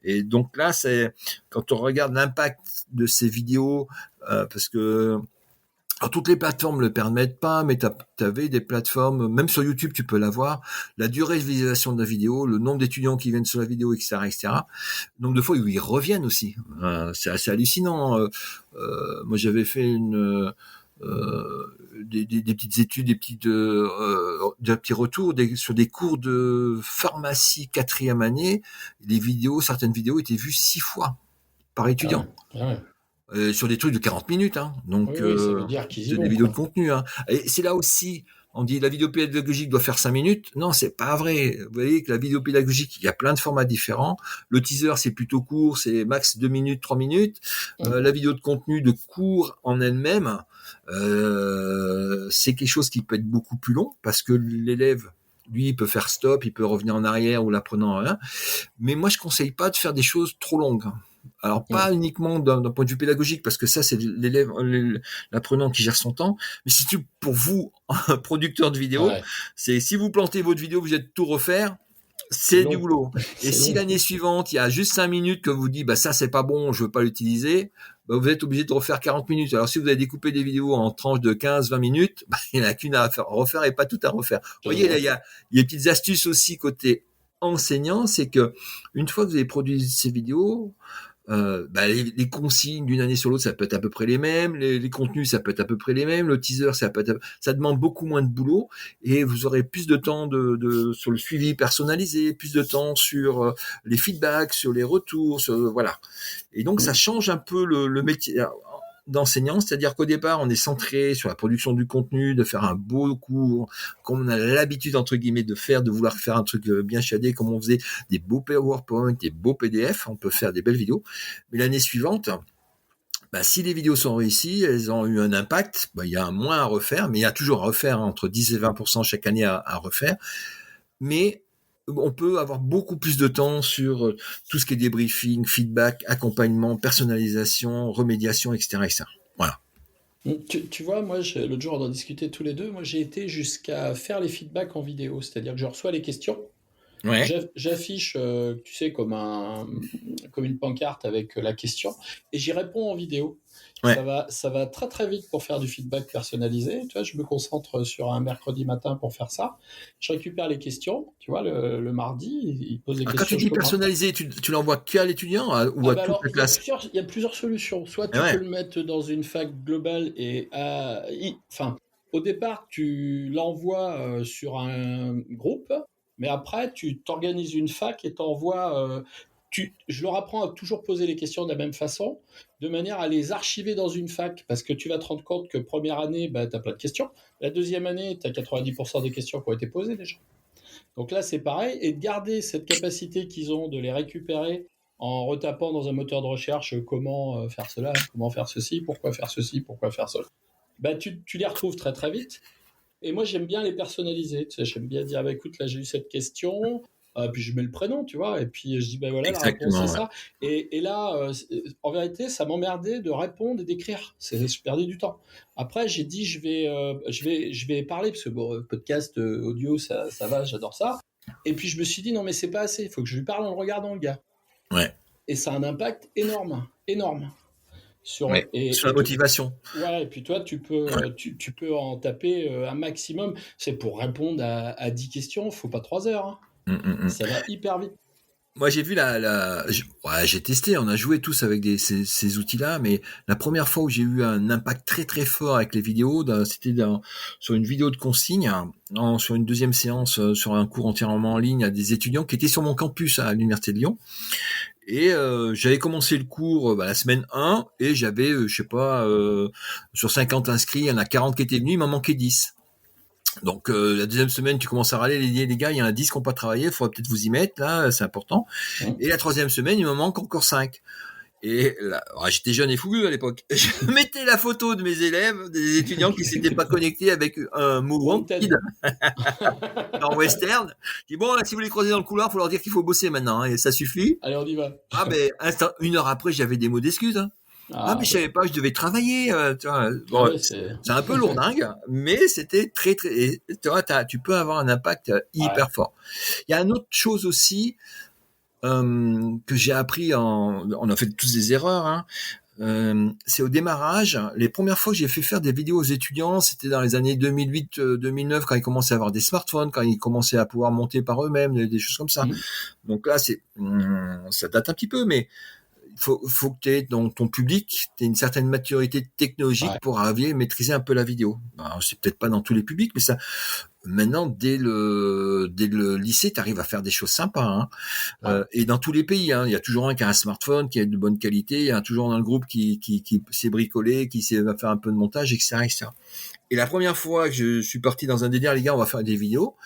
Et donc là, c'est quand on regarde l'impact de ces vidéos, parce que alors, toutes les plateformes ne le permettent pas, mais tu avais des plateformes, même sur YouTube, tu peux l'avoir, la durée de visualisation de la vidéo, le nombre d'étudiants qui viennent sur la vidéo, etc., etc. Le nombre de fois où ils reviennent aussi. C'est assez hallucinant. Moi, j'avais fait des petites études, des petits retours sur des cours de pharmacie 4e année. Certaines vidéos étaient vues 6 fois par étudiant. Sur des trucs de 40 minutes, hein. Donc, ça veut dire qu'ils y c'est vont, des vidéos de contenu, hein. Et c'est là aussi, on dit la vidéo pédagogique doit faire 5 minutes. Non, c'est pas vrai. Vous voyez que la vidéo pédagogique, il y a plein de formats différents. Le teaser, c'est plutôt court, c'est max 2 minutes, 3 minutes. La vidéo de contenu de cours en elle-même, c'est quelque chose qui peut être beaucoup plus long parce que l'élève, lui, il peut faire stop, il peut revenir en arrière ou l'apprenant en rien. Mais moi, je conseille pas de faire des choses trop longues. Alors, pas uniquement d'un point de vue pédagogique, parce que ça, c'est l'apprenant qui gère son temps, mais si pour vous, producteur de vidéo, c'est si vous plantez votre vidéo, vous êtes tout refaire, c'est du boulot. Et si l'année suivante, il y a juste 5 minutes que vous dites, ça, c'est pas bon, je veux pas l'utiliser, vous êtes obligé de refaire 40 minutes. Alors, si vous avez découpé des vidéos en tranches de 15-20 minutes, il n'y en a qu'une à refaire et pas tout à refaire. Vous voyez, là, il y a des petites astuces aussi côté enseignant, c'est que une fois que vous avez produit ces vidéos, les consignes d'une année sur l'autre, ça peut être à peu près les mêmes, les contenus, ça peut être à peu près les mêmes, le teaser, ça demande beaucoup moins de boulot et vous aurez plus de temps sur le suivi personnalisé, plus de temps sur les feedbacks, sur les retours, voilà. Et donc, ça change un peu le métier d'enseignant, c'est-à-dire qu'au départ, on est centré sur la production du contenu, de faire un beau cours, comme on a l'habitude, entre guillemets, de vouloir faire un truc bien chiadé, comme on faisait des beaux PowerPoint, des beaux PDF, on peut faire des belles vidéos. Mais l'année suivante, si les vidéos sont réussies, elles ont eu un impact, il y a moins à refaire, mais il y a toujours à refaire, entre 10 et 20% chaque année à refaire. Mais on peut avoir beaucoup plus de temps sur tout ce qui est débriefing, feedback, accompagnement, personnalisation, remédiation, etc. etc. Voilà. Tu vois, moi, l'autre jour, on en discutait tous les deux. Moi, j'ai été jusqu'à faire les feedbacks en vidéo. C'est-à-dire que je reçois les questions. J'affiche, tu sais, comme une pancarte avec la question et j'y réponds en vidéo. Ça va très très vite pour faire du feedback personnalisé. Tu vois, je me concentre sur un mercredi matin pour faire ça. Je récupère les questions. Tu vois, le mardi, il pose les questions. Quand tu dis personnalisé, tu l'envoies qu'à l'étudiant ou à toute la classe? Il y a plusieurs solutions. Soit tu peux le mettre dans une fac globale au départ, tu l'envoies sur un groupe. Mais après, tu t'organises une fac et t'envoies. Je leur apprends à toujours poser les questions de la même façon, de manière à les archiver dans une fac, parce que tu vas te rendre compte que première année, tu as plein de questions. La deuxième année, tu as 90% des questions qui ont été posées déjà. Donc là, c'est pareil. Et de garder cette capacité qu'ils ont de les récupérer en retapant dans un moteur de recherche comment faire cela, comment faire ceci, pourquoi faire ceci, pourquoi faire cela. Tu les retrouves très très vite. Et moi, j'aime bien les personnaliser. Tu sais, j'aime bien dire, bah, écoute, là, j'ai eu cette question. Puis je mets le prénom, tu vois, et puis je dis, ben voilà, la réponse c'est Exactement, ouais. ça. Et là, en vérité, ça m'emmerdait de répondre et d'écrire. Je perdais du temps. Après, j'ai dit, je vais parler, parce que bon, podcast audio, ça va, j'adore ça. Et puis je me suis dit, non, mais c'est pas assez. Il faut que je lui parle en le regardant, le gars. Ouais, Et ça a un impact énorme, énorme. ouais. Sur la motivation. Ouais, et puis toi, tu peux en taper un maximum. C'est pour répondre à 10 questions, faut pas 3 heures, hein. Mm. Ça va hyper vite. Moi, j'ai vu ouais, j'ai testé, on a joué tous avec ces outils-là, mais la première fois où j'ai eu un impact très très fort avec les vidéos, c'était sur une vidéo de consigne, sur une deuxième séance, sur un cours entièrement en ligne à des étudiants qui étaient sur mon campus à l'Université de Lyon. Et j'avais commencé le cours la semaine 1 et j'avais, je sais pas, sur 50 inscrits, il y en a 40 qui étaient venus, il m'en manquait 10. Donc la deuxième semaine, tu commences à râler, les gars, il y en a 10 qui n'ont pas travaillé, il faudrait peut-être vous y mettre, là, c'est important. Et la troisième semaine, il me manque encore 5. Et là, j'étais jeune et fougueux à l'époque. Je mettais la photo de mes élèves, des étudiants qui s'étaient pas connectés avec un mot wanted dans Western. Je dis bon, là, si vous les croisez dans le couloir, faut leur dire qu'il faut bosser maintenant, hein, et ça suffit. Allez, on y va. Ah ben, une heure après, j'avais des mots d'excuses. Hein. Ah, mais je savais pas, je devais travailler. Tu vois. Bon, ouais, c'est un peu lourdingue, mais c'était très très. Et, tu vois, tu peux avoir un impact hyper fort. Il y a une autre chose aussi que j'ai appris. On a fait tous des erreurs. Hein. C'est au démarrage. Les premières fois que j'ai fait faire des vidéos aux étudiants, c'était dans les années 2008-2009, quand ils commençaient à avoir des smartphones, quand ils commençaient à pouvoir monter par eux-mêmes, des choses comme ça. Donc là, ça date un petit peu, mais faut que tu aies dans ton public, tu aies une certaine maturité technologique pour arriver à maîtriser un peu la vidéo. Alors, c'est peut-être pas dans tous les publics, mais ça, maintenant, dès le lycée, tu arrives à faire des choses sympas. Hein. Et dans tous les pays, hein, il y a toujours un qui a un smartphone, qui a de bonne qualité, il y a toujours dans le groupe qui sait bricoler, qui sait faire un peu de montage, etc., etc. Et la première fois que je suis parti dans un délire, les gars, on va faire des vidéos,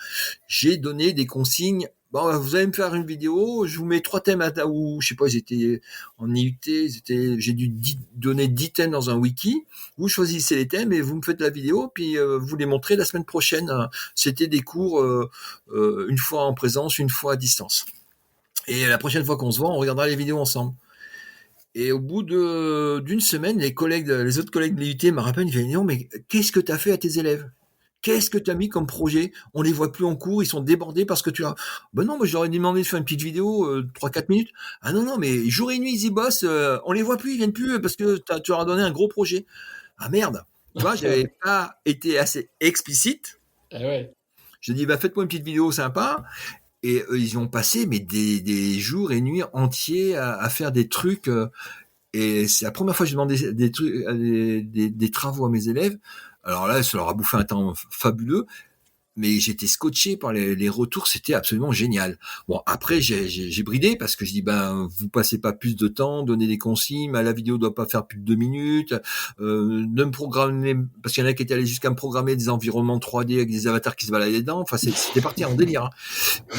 j'ai donné des consignes. Bon, vous allez me faire une vidéo, je vous mets 3 thèmes ou je sais pas, ils étaient en IUT, j'ai dû donner 10 thèmes dans un wiki. Vous choisissez les thèmes et vous me faites la vidéo, puis vous les montrez la semaine prochaine. C'était des cours une fois en présence, une fois à distance. Et la prochaine fois qu'on se voit, on regardera les vidéos ensemble. Et au bout d'une semaine, les autres collègues de l'IUT me rappellent, ils me disent, non, mais qu'est-ce que tu as fait à tes élèves? Qu'est-ce que tu as mis comme projet? On les voit plus en cours, ils sont débordés parce que tu as... Ben non, moi j'aurais demandé de faire une petite vidéo, 3-4 minutes. Ah non, mais jour et nuit ils y bossent, on les voit plus, ils viennent plus parce que tu leur as donné un gros projet. Ah merde, tu vois, j'avais pas été assez explicite. J'ai dit, faites-moi une petite vidéo sympa. Et ils ont passé mais des jours et nuits entiers à faire des trucs. Et c'est la première fois que j'ai demandé des travaux à mes élèves. Alors là, ça leur a bouffé un temps fabuleux, mais j'étais scotché par les retours, c'était absolument génial. Bon, après, j'ai bridé parce que je dis, vous passez pas plus de temps, donnez des consignes, la vidéo doit pas faire plus de 2 minutes, ne me programmer, parce qu'il y en a qui étaient allés jusqu'à me programmer des environnements 3D avec des avatars qui se baladaient dedans, enfin, c'était parti en délire. Hein.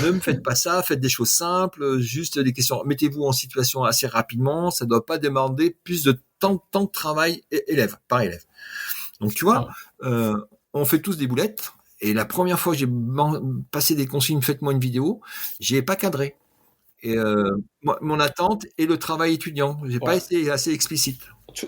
Ne me faites pas ça, faites des choses simples, juste des questions, mettez-vous en situation assez rapidement, ça doit pas demander plus de temps de travail par élève. Donc, tu vois, on fait tous des boulettes. Et la première fois que j'ai passé des consignes, faites-moi une vidéo, j'ai pas cadré. Et mon attente et le travail étudiant, j'ai pas été assez explicite.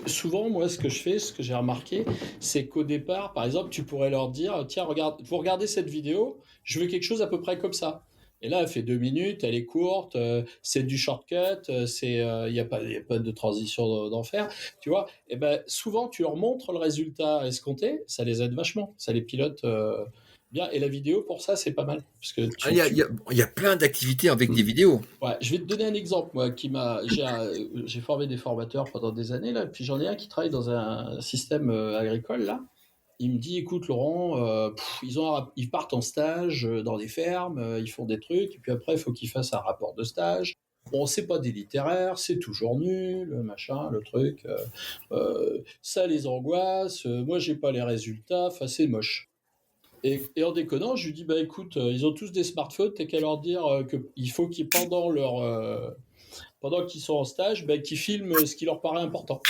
Souvent, moi, ce que je fais, ce que j'ai remarqué, c'est qu'au départ, par exemple, tu pourrais leur dire, tiens, vous regardez cette vidéo, je veux quelque chose à peu près comme ça. Et là, elle fait 2 minutes, elle est courte, c'est du shortcut, il n'y a pas de transition d'enfer, tu vois. Et ben, souvent, tu leur montres le résultat escompté, ça les aide vachement, ça les pilote bien. Et la vidéo, pour ça, c'est pas mal. Parce que il y a plein d'activités avec des vidéos. Ouais, je vais te donner un exemple, moi, j'ai formé des formateurs pendant des années, là, puis j'en ai un qui travaille dans un système agricole, là. Il me dit, écoute Laurent, ils partent en stage dans des fermes, ils font des trucs, et puis après il faut qu'ils fassent un rapport de stage. Bon, c'est pas des littéraires, c'est toujours nul, machin, le truc. Ça les angoisse, moi j'ai pas les résultats, enfin c'est moche. Et en déconnant, je lui dis, écoute, ils ont tous des smartphones, t'as qu'à leur dire qu'il faut qu'ils, pendant qu'ils sont en stage, qu'ils filment ce qui leur paraît important.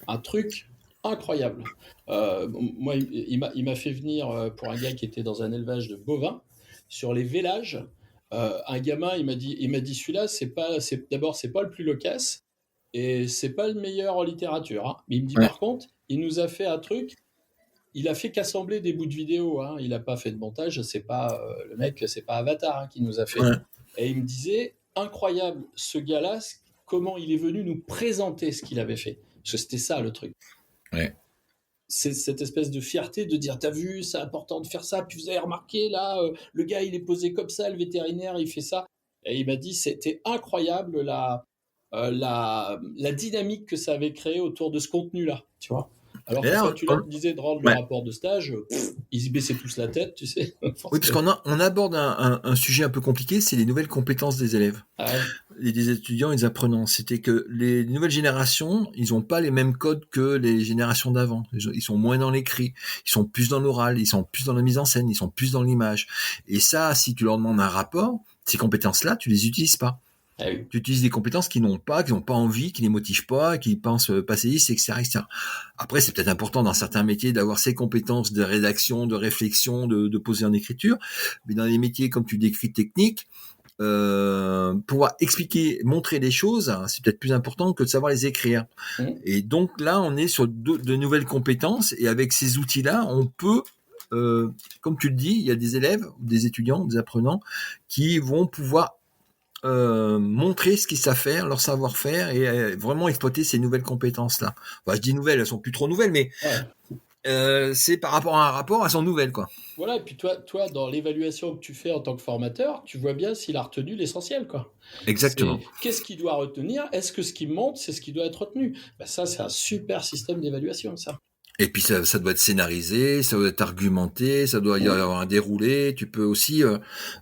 Un truc incroyable. Moi, il m'a fait venir pour un gars qui était dans un élevage de bovins sur les vélages. Un gamin, il m'a dit celui-là, d'abord, c'est pas le plus loquace et c'est pas le meilleur en littérature, hein. Mais il me dit Ouais. par contre, il nous a fait un truc. Il a fait qu'assembler des bouts de vidéo, hein. Il n'a pas fait de montage. C'est pas le mec, c'est pas Avatar, hein, qui nous a fait. Ouais. Et il me disait incroyable, ce gars-là, comment il est venu nous présenter ce qu'il avait fait. Parce que c'était ça le truc. Ouais. C'est cette espèce de fierté de dire t'as vu, c'est important de faire ça, puis vous avez remarqué là, le gars il est posé comme ça, le vétérinaire il fait ça. Et il m'a dit c'était incroyable la dynamique que ça avait créé autour de ce contenu là, tu vois. Alors Et que là, quand tu leur disais de rendre le ouais. rapport de stage, ils y baissaient tous la tête, tu sais. Oui, parce qu'on aborde un sujet un peu compliqué, c'est les nouvelles compétences des élèves. Ah ouais. Et des étudiants et des apprenants. C'était que les nouvelles générations, ils n'ont pas les mêmes codes que les générations d'avant. Ils sont moins dans l'écrit, ils sont plus dans l'oral, ils sont plus dans la mise en scène, ils sont plus dans l'image. Et ça, si tu leur demandes un rapport, ces compétences-là, tu les utilises pas. Ah oui. Tu utilises des compétences qu'ils n'ont pas envie, qui les motivent pas, qui pensent passéistes, etc., etc. Après, c'est peut-être important dans certains métiers d'avoir ces compétences de rédaction, de réflexion, de poser en écriture. Mais dans les métiers, comme tu décris, techniques, pouvoir expliquer, montrer des choses, c'est peut-être plus important que de savoir les écrire. Mmh. Et donc là, on est sur de nouvelles compétences, et avec ces outils-là, on peut, comme tu le dis, il y a des élèves, des étudiants, des apprenants qui vont pouvoir montrer ce qu'ils savent faire, leur savoir-faire, et vraiment exploiter ces nouvelles compétences-là. Enfin, je dis nouvelles, elles sont plus trop nouvelles, mais c'est par rapport à un rapport, elles sont nouvelles, quoi. Voilà, et puis toi, dans l'évaluation que tu fais en tant que formateur, tu vois bien s'il a retenu l'essentiel, quoi. Exactement. Qu'est-ce qu'il doit retenir? Est-ce que ce qu'il montre, c'est ce qui doit être retenu? Ben ça, c'est un super système d'évaluation, ça. Et puis ça doit être scénarisé, ça doit être argumenté, ça doit y avoir un déroulé. Tu peux aussi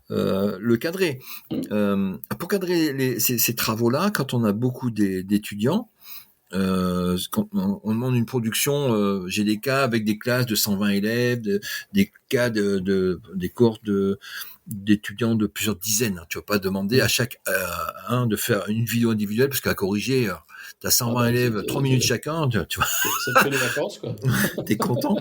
le cadrer. Pour cadrer ces travaux-là, quand on a beaucoup d'étudiants, quand on demande une production, j'ai des cas avec des classes de 120 élèves, des cas des cohortes d'étudiants de plusieurs dizaines. Tu vas pas demander à chaque un de faire une vidéo individuelle parce qu'à corriger, t'as 120 élèves, 3 minutes chacun, tu vois. Ça te fait les vacances, quoi. T'es content.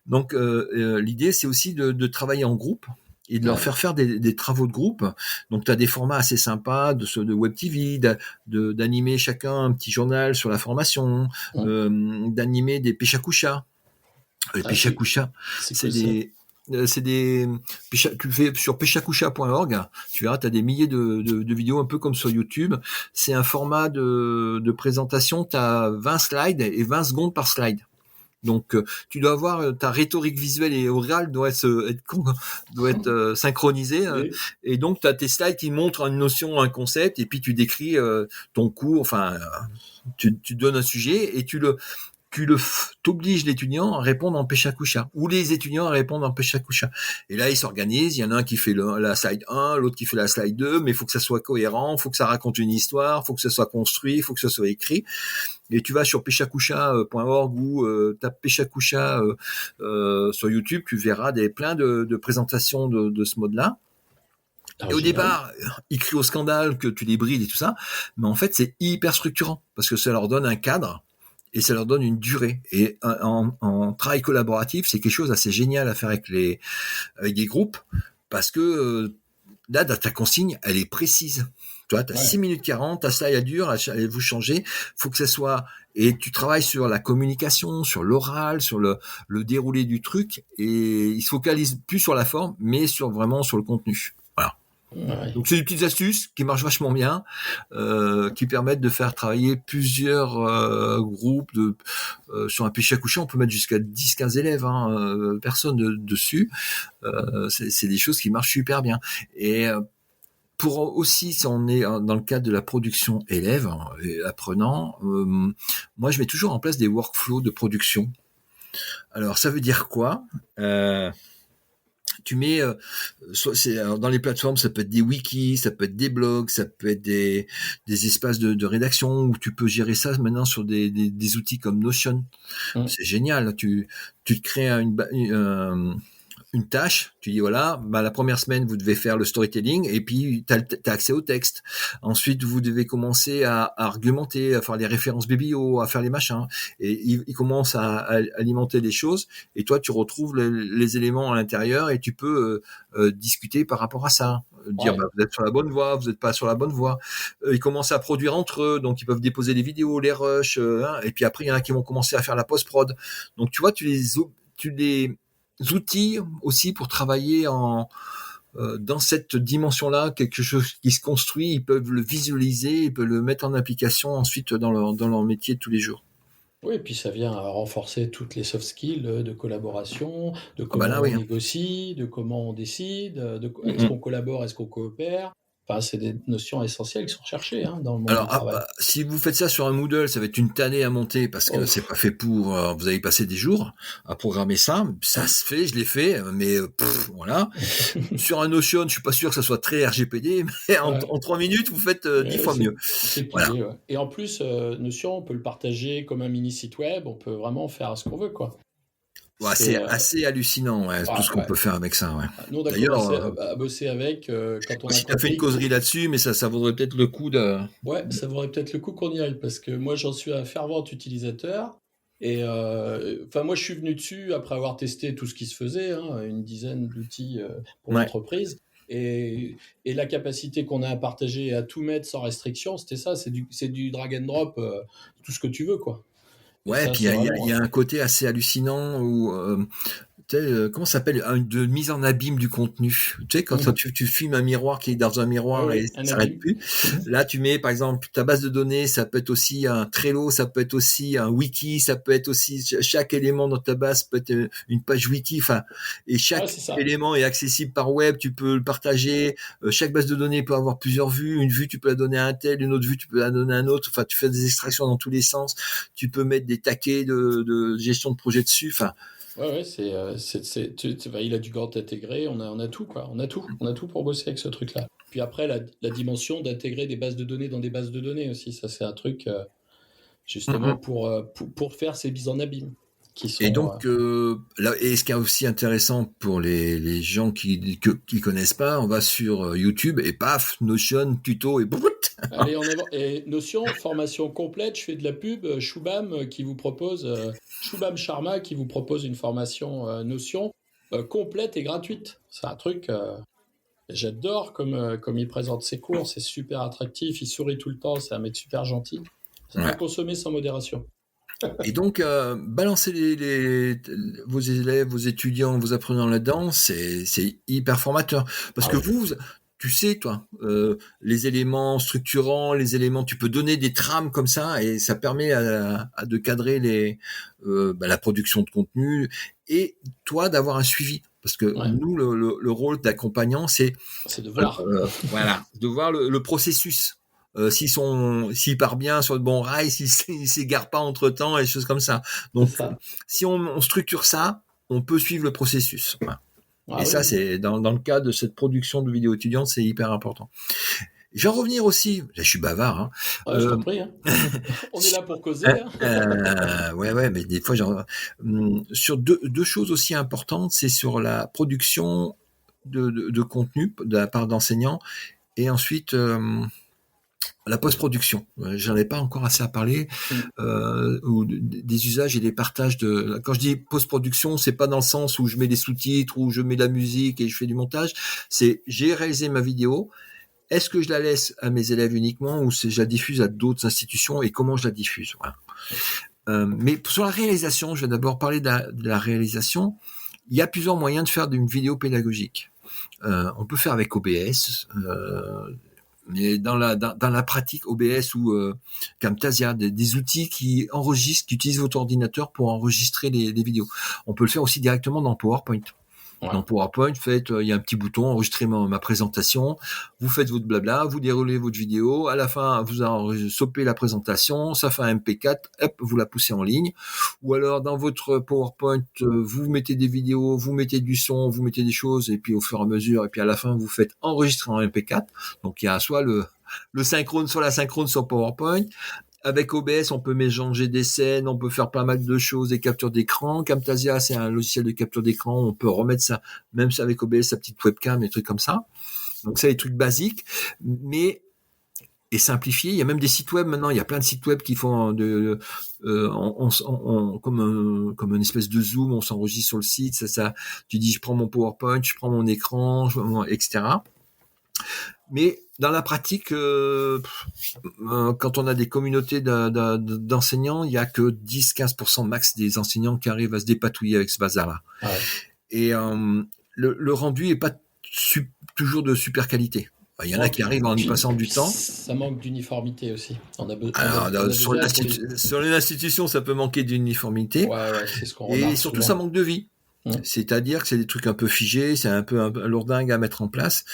Donc l'idée, c'est aussi de travailler en groupe et de leur faire des travaux de groupe. Donc, tu as des formats assez sympas de Web TV, d'animer chacun un petit journal sur la formation, d'animer des Peshakusha. Les Peshakusha, c'est des tu le fais sur peshakusha.org, tu verras, tu as des milliers de vidéos un peu comme sur YouTube. C'est un format de présentation, tu as 20 slides et 20 secondes par slide. Donc tu dois avoir ta rhétorique visuelle et orale doit être synchronisée, et donc tu as tes slides qui montrent une notion, un concept, et puis tu décris ton cours, enfin tu donnes un sujet et tu t'obliges l'étudiant à répondre en Peshakusha, ou les étudiants à répondre en Peshakusha. Et là, ils s'organisent, il y en a un qui fait la slide 1, l'autre qui fait la slide 2, mais il faut que ça soit cohérent, il faut que ça raconte une histoire, il faut que ça soit construit, il faut que ça soit écrit. Et tu vas sur peshakusha.org ou tape Peshakusha sur YouTube, tu verras plein de présentations de ce mode-là. Et au départ, ils crient au scandale que tu les brides et tout ça, mais en fait, c'est hyper structurant, parce que ça leur donne un cadre, et ça leur donne une durée. Et en travail collaboratif, c'est quelque chose d'assez génial à faire avec des groupes, parce que là, ta consigne, elle est précise. Tu vois, tu as 6 minutes 40, ta slide elle dure, vous changez, faut que ça soit... Et tu travailles sur la communication, sur l'oral, sur le déroulé du truc, et ils se focalisent plus sur la forme, mais vraiment sur le contenu. Voilà. Ouais. Donc c'est des petites astuces qui marchent vachement bien, qui permettent de faire travailler plusieurs groupes sur un Peshakusha. On peut mettre jusqu'à 10-15 élèves, personne dessus. C'est des choses qui marchent super bien. Et pour aussi, si on est dans le cadre de la production élève et apprenant, moi je mets toujours en place des workflows de production. Alors ça veut dire quoi? Tu mets dans les plateformes, ça peut être des wikis, ça peut être des blogs, ça peut être des espaces de rédaction où tu peux gérer ça maintenant sur des outils comme Notion. C'est génial. Tu te crées une tâche, tu dis voilà, la première semaine vous devez faire le storytelling et puis t'as accès au texte. Ensuite vous devez commencer à argumenter, à faire les références biblio, à faire les machins. Et il commence à alimenter des choses et toi tu retrouves les éléments à l'intérieur et tu peux discuter par rapport à ça. Dire vous êtes sur la bonne voie, vous n'êtes pas sur la bonne voie. Ils commencent à produire entre eux, donc ils peuvent déposer les vidéos, les rushs, et puis après il y en a qui vont commencer à faire la post-prod. Donc tu vois, tu les outils aussi pour travailler dans cette dimension-là, quelque chose qui se construit, ils peuvent le visualiser, ils peuvent le mettre en application ensuite dans leur métier de tous les jours. Oui, et puis ça vient renforcer toutes les soft skills de collaboration, de Ah bah comment là, on oui. négocie, de comment on décide, est-ce qu'on collabore, est-ce qu'on coopère. Enfin, c'est des notions essentielles qui sont recherchées dans le monde du travail. Si vous faites ça sur un Moodle, ça va être une tannée à monter parce que c'est pas fait pour. Vous allez passer des jours à programmer ça. Ça se fait, je l'ai fait, mais voilà. Sur un Notion, je suis pas sûr que ça soit très RGPD, mais en 3 minutes, vous faites 10 fois mieux. C'est voilà. l'idée, ouais. Et en plus, Notion, on peut le partager comme un mini site web. On peut vraiment faire ce qu'on veut, quoi. Ouais, c'est assez hallucinant, tout ce qu'on peut faire avec ça. Ouais. Nous, on a commencé à bosser avec quand on a si tu as fait une causerie là-dessus, mais ça vaudrait peut-être le coup de... Ouais, ça vaudrait peut-être le coup qu'on y aille, parce que moi, j'en suis un fervent utilisateur. Et moi, je suis venu dessus après avoir testé tout ce qui se faisait, une dizaine d'outils pour l'entreprise. Et la capacité qu'on a à partager et à tout mettre sans restriction, c'était ça, c'est du drag and drop, tout ce que tu veux, quoi. Ouais, et puis il y a un côté assez hallucinant où, comment ça s'appelle, de mise en abîme du contenu. Tu sais, quand tu filmes un miroir qui est dans un miroir et ça s'arrête plus. Là, tu mets, par exemple, ta base de données, ça peut être aussi un Trello, ça peut être aussi un wiki, ça peut être aussi, chaque élément dans ta base peut être une page wiki, et chaque élément est accessible par web, tu peux le partager, chaque base de données peut avoir plusieurs vues, une vue, tu peux la donner à un tel, une autre vue, tu peux la donner à un autre, tu fais des extractions dans tous les sens, tu peux mettre des taquets de gestion de projet dessus, Ouais, il a du Gantt intégré, on a tout, quoi. On a tout pour bosser avec ce truc-là. Puis après, la dimension d'intégrer des bases de données dans des bases de données aussi, ça c'est un truc justement pour faire ces mises en abîme. Et donc, là, et ce qui est aussi intéressant pour les gens qui connaissent pas, on va sur YouTube et paf, Notion, tuto et Allez, et Notion, formation complète, je fais de la pub, Shubham qui vous propose, Shubham Sharma qui vous propose une formation Notion complète et gratuite. C'est un truc, j'adore comme il présente ses cours, c'est super attractif, il sourit tout le temps, c'est un mec super gentil. Ça peut consommer sans modération. Et donc, balancer vos élèves, vos étudiants, vos apprenants là-dedans, c'est hyper formateur. Parce que tu sais, toi, les éléments structurants, les éléments, tu peux donner des trames comme ça, et ça permet de cadrer la production de contenu, et toi d'avoir un suivi. Parce que nous, le rôle d'accompagnant, c'est de voir. De voir le processus. S'il part bien sur le bon rail, s'il s'égare pas entre temps et des choses comme ça. Donc, si on structure ça, on peut suivre le processus. Et ça, c'est dans le cas de cette production de vidéos étudiantes, c'est hyper important. Je vais en revenir aussi. Je suis bavard. Je t'en prie. On est là pour causer. Mais des fois, sur deux choses aussi importantes, c'est sur la production de contenu de la part d'enseignants, et ensuite la post-production. J'en ai pas encore assez à parler, ou des usages et des partages quand je dis post-production, c'est pas dans le sens où je mets des sous-titres, où je mets de la musique et je fais du montage. C'est, j'ai réalisé ma vidéo. Est-ce que je la laisse à mes élèves uniquement, ou je la diffuse à d'autres institutions, et comment je la diffuse? Mais sur la réalisation, je vais d'abord parler de la réalisation. Il y a plusieurs moyens de faire d'une vidéo pédagogique. On peut faire avec OBS, mais dans la pratique, OBS ou Camtasia, des outils qui utilisent votre ordinateur pour enregistrer les vidéos. On peut le faire aussi directement dans PowerPoint. Dans PowerPoint, il y a un petit bouton, enregistrer ma présentation, vous faites votre blabla, vous déroulez votre vidéo, à la fin, vous stoppez la présentation, ça fait un MP4, hop, vous la poussez en ligne. Ou alors, dans votre PowerPoint, vous mettez des vidéos, vous mettez du son, vous mettez des choses, et puis au fur et à mesure, et puis à la fin, vous faites enregistrer en MP4. Donc, il y a soit le synchrone sur la synchrone sur PowerPoint. avec OBS, on peut mélanger des scènes, on peut faire pas mal de choses, des captures d'écran. Camtasia, c'est un logiciel de capture d'écran. On peut remettre ça, même avec OBS, sa petite webcam, des trucs comme ça. Donc ça, les trucs basiques, mais et simplifié. Il y a même des sites web maintenant. Il y a plein de sites web qui font comme une espèce de Zoom. On s'enregistre sur le site. Tu dis, je prends mon PowerPoint, je prends mon écran, etc. Mais dans la pratique, quand on a des communautés d'enseignants, il y a que 10-15% max des enseignants qui arrivent à se dépatouiller avec ce bazar-là. Ouais. Et le rendu est pas toujours de super qualité. Il y en a qui arrivent en y passant du temps. Ça manque d'uniformité aussi. Sur les institutions, ça peut manquer d'uniformité. Ouais, c'est ce qu'on remarque. Et surtout, ça manque de vie. C'est-à-dire que c'est des trucs un peu figés, c'est un peu lourdingue à mettre en place.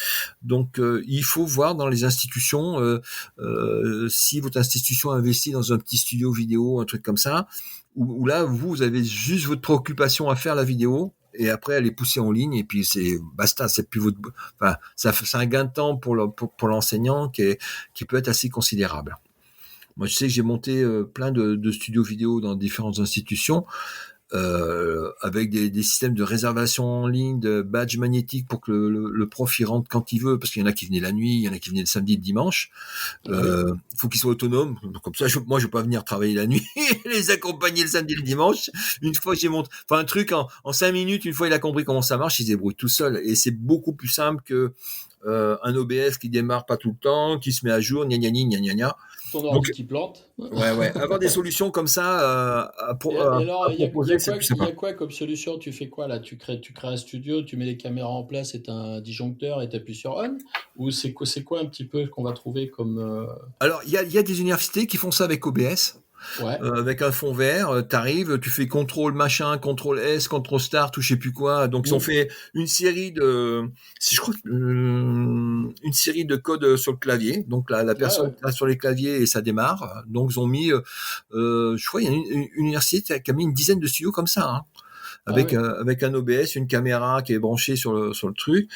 Donc, il faut voir dans les institutions si votre institution investit dans un petit studio vidéo, un truc comme ça, où là, vous avez juste votre préoccupation à faire la vidéo. Et après, elle est poussée en ligne et puis c'est basta, c'est plus votre. Enfin, c'est un gain de temps pour l'enseignant qui peut être assez considérable. Moi, je sais que j'ai monté plein de studios vidéo dans différentes institutions. Avec des systèmes de réservation en ligne, de badge magnétique pour que le prof y rentre quand il veut, parce qu'il y en a qui venaient la nuit, il y en a qui venaient le samedi, le dimanche. Faut qu'ils soient autonomes. Comme ça, moi, je vais pas venir travailler la nuit, les accompagner le samedi, le dimanche. Une fois, j'ai monté, un truc en 5 minutes, une fois il a compris comment ça marche, il se débrouille tout seul. Et c'est beaucoup plus simple que un OBS qui démarre pas tout le temps, qui se met à jour, gna gna gna gna gna. Ton ordi qui plante. Ouais. Avoir des solutions comme ça à alors, proposer, c'est plus sympa. Il y a quoi comme solution? Tu fais quoi là? Tu crées un studio, tu mets les caméras en place et tu as un disjoncteur et tu appuies sur on? Ou c'est quoi un petit peu qu'on va trouver comme. Alors, il y a des universités qui font ça avec OBS. Ouais. Avec un fond vert, t'arrives, tu fais contrôle machin, contrôle S, contrôle start ou je sais plus quoi. Donc ils ont fait une série de, une série de codes sur le clavier. Donc la personne est sur les claviers et ça démarre. Donc ils ont mis, je crois il y a une université qui a mis une dizaine de studios comme ça. Hein. Avec un OBS, une caméra qui est branchée sur le truc.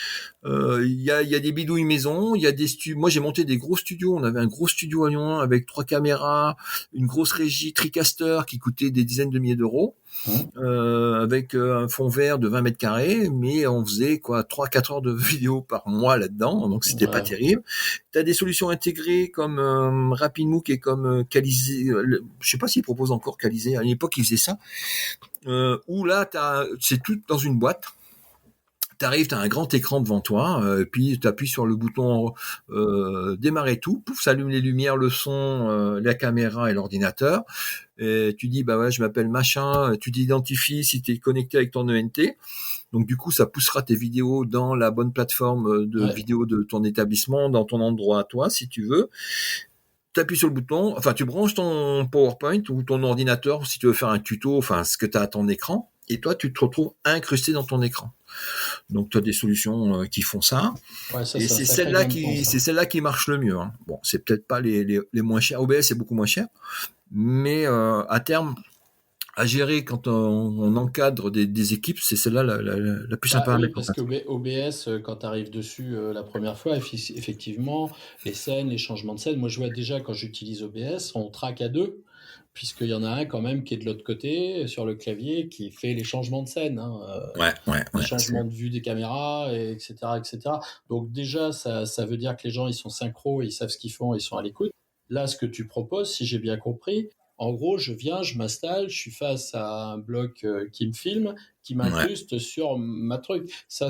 Il y a des bidouilles maison, il y a des moi j'ai monté des gros studios, on avait un gros studio à Lyon avec 3 caméras, une grosse régie TriCaster qui coûtait des dizaines de milliers d'euros. Avec un fond vert de 20 mètres carrés, mais on faisait 3-4 heures de vidéo par mois là-dedans, donc c'était pas terrible. T'as des solutions intégrées comme RapidMook et comme Calizé, je sais pas s'ils proposent encore Calizé, à l'époque ils faisaient ça, où là c'est tout dans une boîte. T'arrives, t'as un grand écran devant toi, puis t'appuies sur le bouton démarrer tout, pouf, ça allume les lumières, le son, la caméra et l'ordinateur. Et tu dis je m'appelle machin, tu t'identifies si t'es connecté avec ton ENT. Donc du coup, ça poussera tes vidéos dans la bonne plateforme de vidéo de ton établissement, dans ton endroit à toi, si tu veux. T'appuies sur le bouton, tu branches ton PowerPoint ou ton ordinateur si tu veux faire un tuto, ce que tu as à ton écran, et toi, tu te retrouves incrusté dans ton écran. Donc, tu as des solutions qui font ça. Ouais, ça et c'est celle-là qui marche le mieux. Hein. Bon, c'est peut-être pas les moins chers. OBS, c'est beaucoup moins cher. Mais à terme, à gérer quand on encadre des équipes, c'est celle-là la plus sympa à mettre en place. Parce que OBS, quand tu arrives dessus la première fois, effectivement, les scènes, les changements de scène, moi je vois déjà quand j'utilise OBS, on traque à deux, puisqu'il y en a un quand même qui est de l'autre côté, sur le clavier, qui fait les changements de scène. Les changements de vue des caméras, etc., etc. Donc déjà, ça veut dire que les gens, ils sont synchro, ils savent ce qu'ils font, ils sont à l'écoute. Là, ce que tu proposes, si j'ai bien compris, en gros, je viens, je m'installe, je suis face à un bloc qui me filme, qui m'incruste sur ma truc. Ça,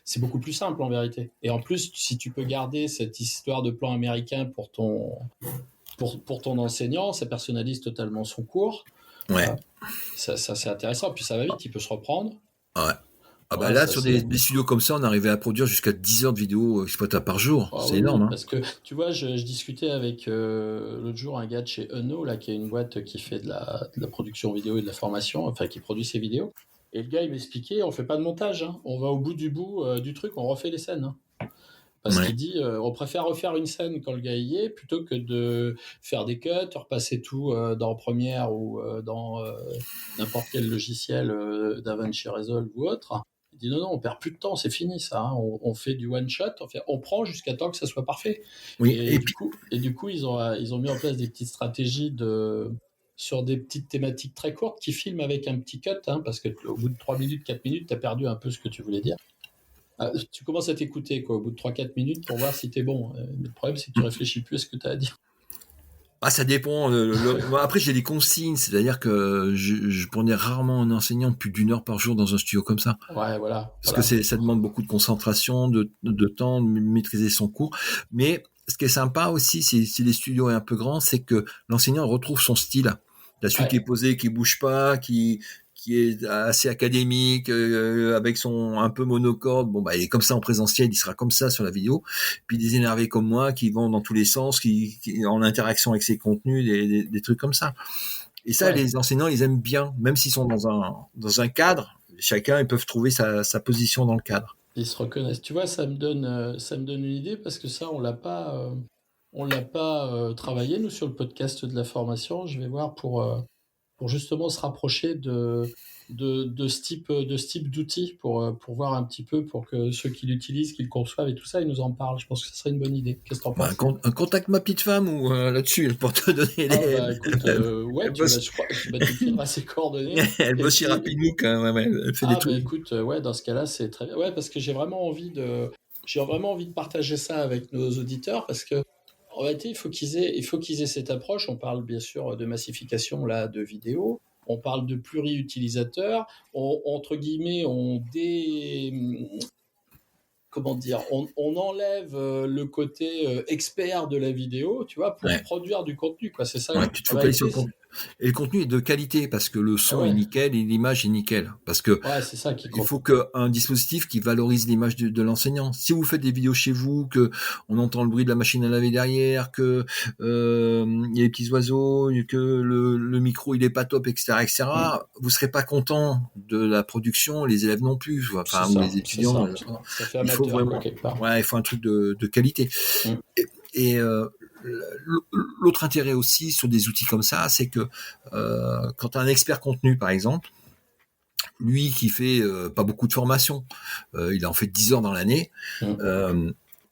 c'est beaucoup plus simple en vérité. Et en plus, si tu peux garder cette histoire de plan américain pour ton enseignant, ça personnalise totalement son cours. Ça c'est intéressant. Puis ça va vite, il peut se reprendre. Là, sur des studios comme ça, on arrivait à produire jusqu'à 10 heures de vidéos exploitables par jour. C'est énorme. Hein. Parce que, tu vois, je discutais avec l'autre jour un gars de chez Uno, là, qui est une boîte qui fait de la production vidéo et de la formation, qui produit ses vidéos. Et le gars, il m'expliquait, on fait pas de montage. Hein. On va au bout du truc, on refait les scènes. Hein. Parce qu'il dit, on préfère refaire une scène quand le gars y est, plutôt que de faire des cuts, repasser tout dans Premiere ou dans n'importe quel logiciel, DaVinci Resolve ou autre. Il dit non, on perd plus de temps, c'est fini ça. Hein. On fait du one shot, on prend jusqu'à temps que ça soit parfait. Oui, Et du coup, ils ont mis en place des petites stratégies sur des petites thématiques très courtes qui filment avec un petit cut, hein, parce qu'au bout de 3 minutes, 4 minutes, tu as perdu un peu ce que tu voulais dire. Tu commences à t'écouter quoi, au bout de 3-4 minutes pour voir si tu es bon. Mais le problème, c'est que tu réfléchis plus à ce que tu as à dire. Ça dépend. Après, j'ai des consignes, c'est-à-dire que je prenais rarement un enseignant plus d'1 heure par jour dans un studio comme ça. Ouais, voilà. Parce que ça demande beaucoup de concentration, de temps, de maîtriser son cours. Mais ce qui est sympa aussi, si les studios est un peu grand, c'est que l'enseignant retrouve son style. T'as celui qui est posé, qui bouge pas, qui est assez académique, avec son un peu monocorde. Bon, il est comme ça en présentiel, il sera comme ça sur la vidéo. Puis des énervés comme moi qui vont dans tous les sens, qui en interaction avec ses contenus, des trucs comme ça. Et ça, les enseignants, ils aiment bien, même s'ils sont dans un cadre. Chacun, ils peuvent trouver sa position dans le cadre. Ils se reconnaissent. Tu vois, ça me donne une idée parce que ça, on l'a pas travaillé nous sur le podcast de la formation. Je vais voir pour justement se rapprocher de ce type d'outils pour voir un petit peu, pour que ceux qui l'utilisent, qui le conçoivent et tout ça, ils nous en parlent. Je pense que ce serait une bonne idée. Qu'est-ce que t'en penses? Un contact ma petite femme ou là-dessus pour te donner les. Écoute, tu me fileras ses coordonnées. Elle bosse chez Rapidbook, hein, elle fait des trucs. Écoute, dans ce cas-là, c'est très bien. Ouais, parce que j'ai vraiment envie de partager ça avec nos auditeurs parce que en réalité, il faut qu'ils aient cette approche. On parle bien sûr de massification là, de vidéos. On parle de pluri-utilisateurs. Entre guillemets, comment dire, on enlève le côté expert de la vidéo, tu vois, pour produire du contenu, quoi. C'est ça. Ouais, tu te focalises sur le contenu. Et le contenu est de qualité parce que le son est nickel et l'image est nickel. Parce que c'est ça qui compte. Il faut qu'un dispositif qui valorise l'image de l'enseignant. Si vous faites des vidéos chez vous, que on entend le bruit de la machine à laver derrière, que y a les petits oiseaux, que le micro il est pas top, etc., vous serez pas content de la production, les élèves non plus, ou les étudiants. Ça fait amateur, il faut vraiment, quelque part. Ouais, il faut un truc de qualité. Et l'autre intérêt aussi sur des outils comme ça, c'est que quand tu as un expert contenu, par exemple, lui qui fait pas beaucoup de formation, il en fait 10 heures dans l'année,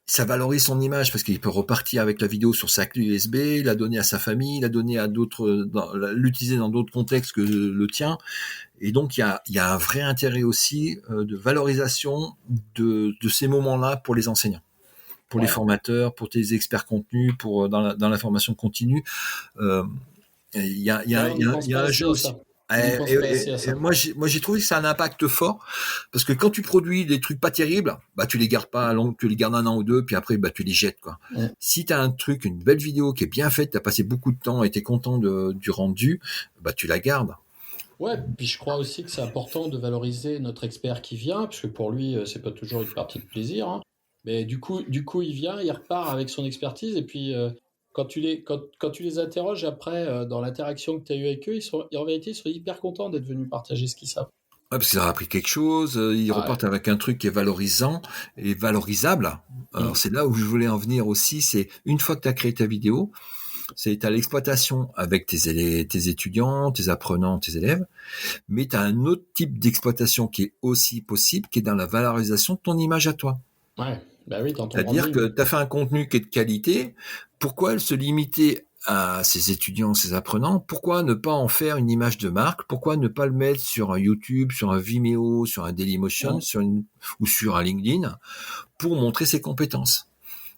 ça valorise son image parce qu'il peut repartir avec la vidéo sur sa clé USB, la donner à sa famille, la donner à d'autres, l'utiliser dans d'autres contextes que le tien. Et donc il y a un vrai intérêt aussi de valorisation de ces moments-là pour les enseignants, pour les formateurs, pour tes experts contenus, pour dans la formation continue. Il y a un jeu aussi. Moi j'ai trouvé que ça a un impact fort parce que quand tu produis des trucs pas terribles, tu les gardes pas tu les gardes 1 an ou 2 puis après tu les jettes quoi. Si tu as un truc, une belle vidéo qui est bien faite, tu as passé beaucoup de temps et tu es content du rendu, tu la gardes. Ouais, puis je crois aussi que c'est important de valoriser notre expert qui vient parce que pour lui c'est pas toujours une partie de plaisir, hein. Mais du coup il vient, il repart avec son expertise et puis quand tu les interroges après dans l'interaction que tu as eue avec eux, en vérité, ils sont hyper contents d'être venus partager ce qu'ils savent. Ouais, parce qu'ils ont appris quelque chose, ils repartent avec un truc qui est valorisant et valorisable. Alors c'est là où je voulais en venir aussi, c'est une fois que tu as créé ta vidéo, c'est à l'exploitation avec tes étudiants, tes apprenants, tes élèves, mais tu as un autre type d'exploitation qui est aussi possible, qui est dans la valorisation de ton image à toi. Ouais. Oui, dans ton C'est-à-dire que tu as fait un contenu qui est de qualité, pourquoi se limiter à ses étudiants, ses apprenants? Pourquoi ne pas en faire une image de marque? Pourquoi ne pas le mettre sur un YouTube, sur un Vimeo, sur un Dailymotion, ou sur un LinkedIn pour montrer ses compétences?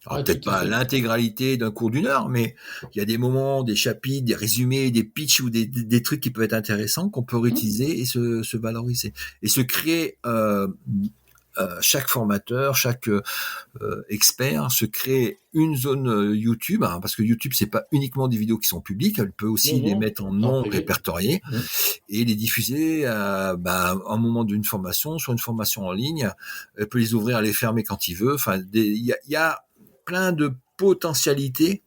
Alors peut-être pas l'intégralité d'un cours d'1 heure, mais il y a des moments, des chapitres, des résumés, des pitchs ou des trucs qui peuvent être intéressants qu'on peut réutiliser et se valoriser. Et se créer... chaque formateur, chaque expert se crée une zone YouTube, parce que YouTube c'est pas uniquement des vidéos qui sont publiques, elle peut aussi les mettre en non répertoriés et les diffuser à un moment d'une formation, sur une formation en ligne, elle peut les ouvrir, les fermer quand il veut. Enfin, il y a plein de potentialités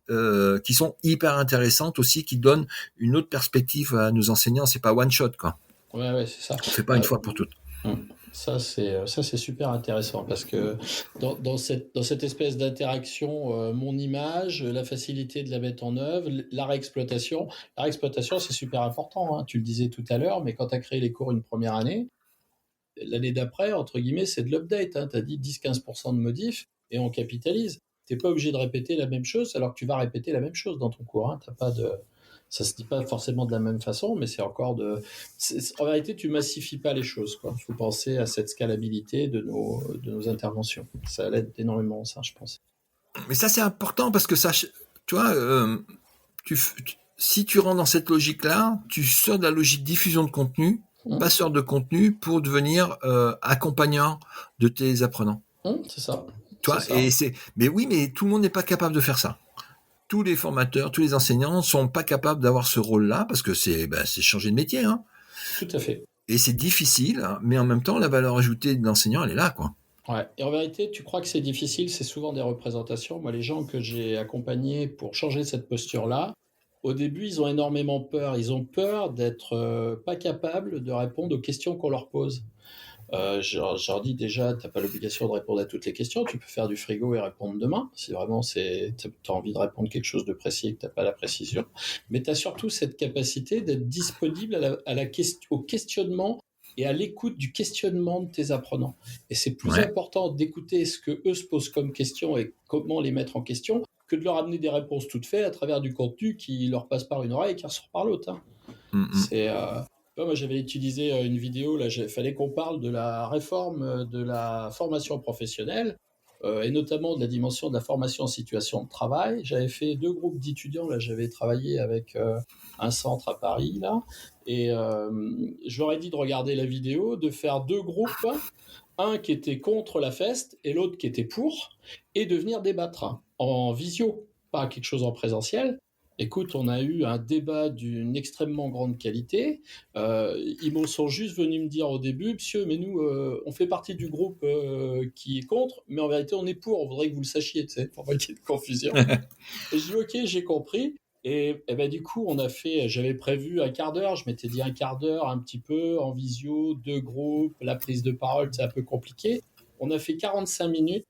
qui sont hyper intéressantes aussi, qui donnent une autre perspective à nos enseignants. C'est pas one shot quoi. Ouais, c'est ça. On fait pas une fois pour toutes. Ça c'est super intéressant parce que dans cette espèce d'interaction, mon image, la facilité de la mettre en œuvre, la réexploitation c'est super important, hein. Tu le disais tout à l'heure, mais quand tu as créé les cours une première année, l'année d'après, entre guillemets, c'est de l'update. Hein. Tu as dit 10-15% de modifs et on capitalise. Tu n'es pas obligé de répéter la même chose alors que tu vas répéter la même chose dans ton cours. Hein. T'as pas de... Ça se dit pas forcément de la même façon, mais c'est encore de... En vérité, tu massifies pas les choses. Il faut penser à cette scalabilité de nos interventions. Ça l'aide énormément, ça, je pense. Mais ça, c'est important parce que ça, tu vois, si tu rentres dans cette logique-là, tu sors de la logique diffusion de contenu, passeur de contenu pour devenir accompagnant de tes apprenants. C'est ça. Toi, mais oui, mais tout le monde n'est pas capable de faire ça. Tous les formateurs, tous les enseignants sont pas capables d'avoir ce rôle-là parce que c'est changer de métier. Hein. Tout à fait. Et c'est difficile, hein, mais en même temps, la valeur ajoutée de l'enseignant, elle est là, quoi. Ouais. Et en vérité, tu crois que c'est difficile, c'est souvent des représentations. Moi, les gens que j'ai accompagnés pour changer cette posture-là, au début, ils ont énormément peur. Ils ont peur d'être pas capables de répondre aux questions qu'on leur pose. Je leur dis déjà, tu n'as pas l'obligation de répondre à toutes les questions, tu peux faire du frigo et répondre demain, si vraiment tu as envie de répondre quelque chose de précis et que tu n'as pas la précision. Mais tu as surtout cette capacité d'être disponible au questionnement et à l'écoute du questionnement de tes apprenants. Et c'est plus important d'écouter ce que eux se posent comme question et comment les mettre en question que de leur amener des réponses toutes faites à travers du contenu qui leur passe par une oreille et qui ressort par l'autre. Hein. C'est... Moi, j'avais utilisé une vidéo, là, il fallait qu'on parle de la réforme de la formation professionnelle et notamment de la dimension de la formation en situation de travail. J'avais fait 2 groupes d'étudiants, là, j'avais travaillé avec un centre à Paris, là, et je leur ai dit de regarder la vidéo, de faire 2 groupes, un qui était contre la FEST et l'autre qui était pour, et de venir débattre en visio, pas quelque chose en présentiel. Écoute, on a eu un débat d'une extrêmement grande qualité. Ils m'ont sont juste venus me dire au début, monsieur, mais nous, on fait partie du groupe qui est contre, mais en vérité, on est pour. On voudrait que vous le sachiez, tu sais, pour pas qu'il y ait de confusion. Et je dis, ok, j'ai compris. Et ben, du coup, j'avais prévu un quart d'heure. Je m'étais dit un quart d'heure, un petit peu en visio, 2 groupes, la prise de parole, c'est un peu compliqué. On a fait 45 minutes.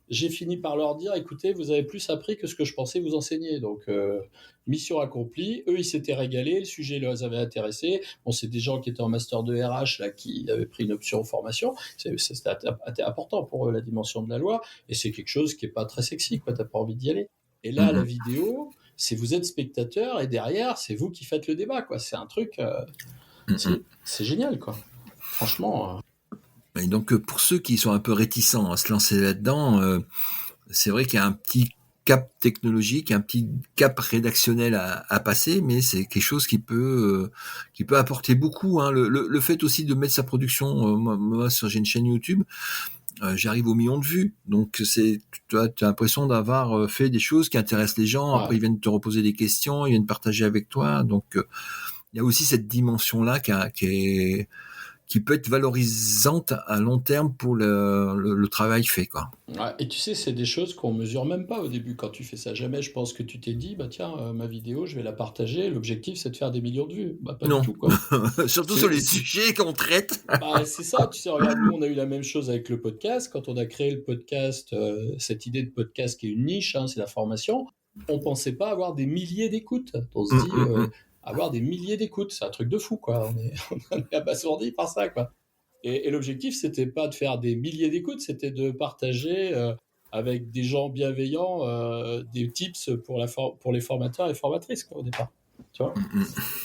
J'ai fini par leur dire, écoutez, vous avez plus appris que ce que je pensais vous enseigner. Donc, mission accomplie. Eux, ils s'étaient régalés, le sujet les avait intéressés. Bon, c'est des gens qui étaient en master 2 RH, là, qui avaient pris une option formation. C'était important pour eux, la dimension de la loi. Et c'est quelque chose qui n'est pas très sexy, quoi. T'as pas envie d'y aller. Et là, la vidéo, c'est vous êtes spectateur et derrière, c'est vous qui faites le débat, quoi. C'est un truc... c'est génial, quoi. Franchement... Et donc, pour ceux qui sont un peu réticents à se lancer là-dedans, c'est vrai qu'il y a un petit cap technologique, un petit cap rédactionnel à passer, mais c'est quelque chose qui peut apporter beaucoup. Hein. Le fait aussi de mettre sa production, moi, j'ai une chaîne YouTube, j'arrive aux millions de vues, donc tu as l'impression d'avoir fait des choses qui intéressent les gens. Après, ils viennent te reposer des questions, ils viennent partager avec toi. Donc, il y a aussi cette dimension-là qui peut être valorisante à long terme pour le travail fait, quoi. Ouais, et tu sais, c'est des choses qu'on mesure même pas au début quand tu fais ça. Jamais je pense que tu t'es dit, bah tiens, ma vidéo, je vais la partager. L'objectif, c'est de faire des millions de vues. Bah, pas du tout, quoi. Surtout sur les sujets qu'on traite. Bah, c'est ça, tu sais, regarde, nous, on a eu la même chose avec le podcast. Quand on a créé le podcast, cette idée de podcast qui est une niche, hein, c'est la formation, on pensait pas avoir des milliers d'écoutes. On se dit, avoir des milliers d'écoutes, c'est un truc de fou, quoi. On est abasourdi par ça, quoi. Et l'objectif, c'était pas de faire des milliers d'écoutes, c'était de partager avec des gens bienveillants des tips pour les formateurs et formatrices, quoi, au départ. Tu vois.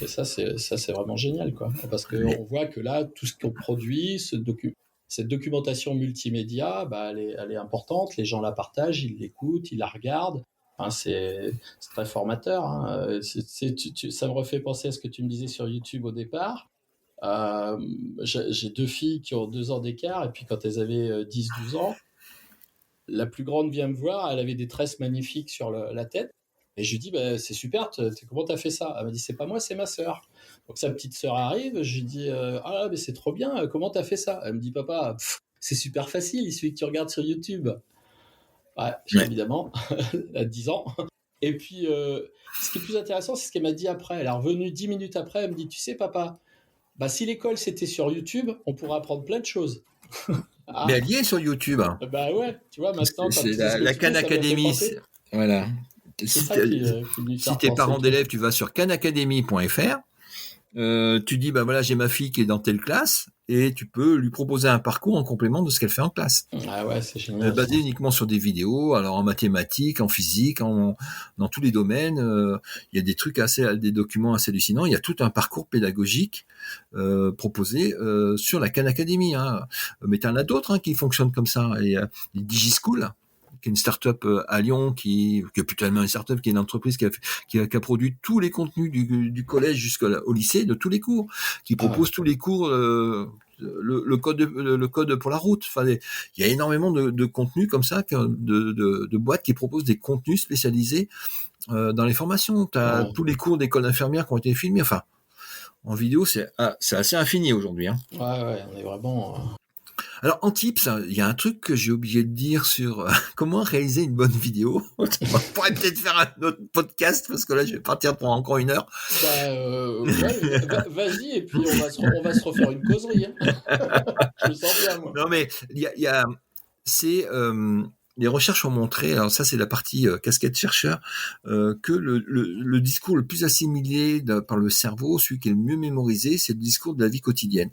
Et ça, c'est vraiment génial, quoi. Parce qu'on voit que là, tout ce qu'on produit, cette documentation multimédia, bah, elle est importante. Les gens la partagent, ils l'écoutent, ils la regardent. Enfin, c'est très formateur. Hein. Ça me refait penser à ce que tu me disais sur YouTube au départ. J'ai 2 filles qui ont 2 ans d'écart, et puis quand elles avaient 10-12 ans, la plus grande vient me voir, elle avait des tresses magnifiques sur la tête, et je lui dis, bah, c'est super, comment t'as fait ça? Elle m'a dit, c'est pas moi, c'est ma sœur. Donc sa petite sœur arrive, je lui dis, ah mais c'est trop bien, comment t'as fait ça? Elle me dit, papa, c'est super facile, il suffit que tu regardes sur YouTube. Ouais, évidemment, à 10 ans. Et puis, ce qui est plus intéressant, c'est ce qu'elle m'a dit après. Elle est revenue 10 minutes après, elle me dit, tu sais, papa, bah, si l'école c'était sur YouTube, on pourrait apprendre plein de choses. Mais elle y est sur YouTube. Bah ouais, tu vois, maintenant, c'est la Khan Academy. Voilà. Si t'es parent d'élèves, tu vas sur khanacademy.fr. Tu dis, bah voilà, j'ai ma fille qui est dans telle classe, et tu peux lui proposer un parcours en complément de ce qu'elle fait en classe. Ah ouais, c'est génial. Basé uniquement sur des vidéos, alors en mathématiques, en physique, dans tous les domaines. Il y a des trucs des documents assez hallucinants. Il y a tout un parcours pédagogique proposé sur la Khan Academy. Hein. Mais t'en as d'autres qui fonctionnent comme ça. Et les DigiSchool, qui est une start-up à Lyon, qui est plus tellement une start-up, qui est une entreprise qui a produit tous les contenus du collège jusqu'au lycée, de tous les cours, qui propose tous les cours, le code pour la route. Enfin, il y a énormément de contenus comme ça, de boîtes qui proposent des contenus spécialisés dans les formations. T'as tous les cours d'école d'infirmière qui ont été filmés. Enfin, en vidéo, c'est assez infini aujourd'hui. Hein. Ouais, on est vraiment... Alors, en tips, il y a un truc que j'ai oublié de dire sur comment réaliser une bonne vidéo. On pourrait peut-être faire un autre podcast, parce que là, je vais partir pour encore 1 heure. Vas-y, et puis on va se refaire une causerie. Hein. Je me sens bien, moi. Non, mais les recherches ont montré, alors ça c'est la partie casquette chercheur, que le discours le plus assimilé par le cerveau, celui qui est le mieux mémorisé, c'est le discours de la vie quotidienne.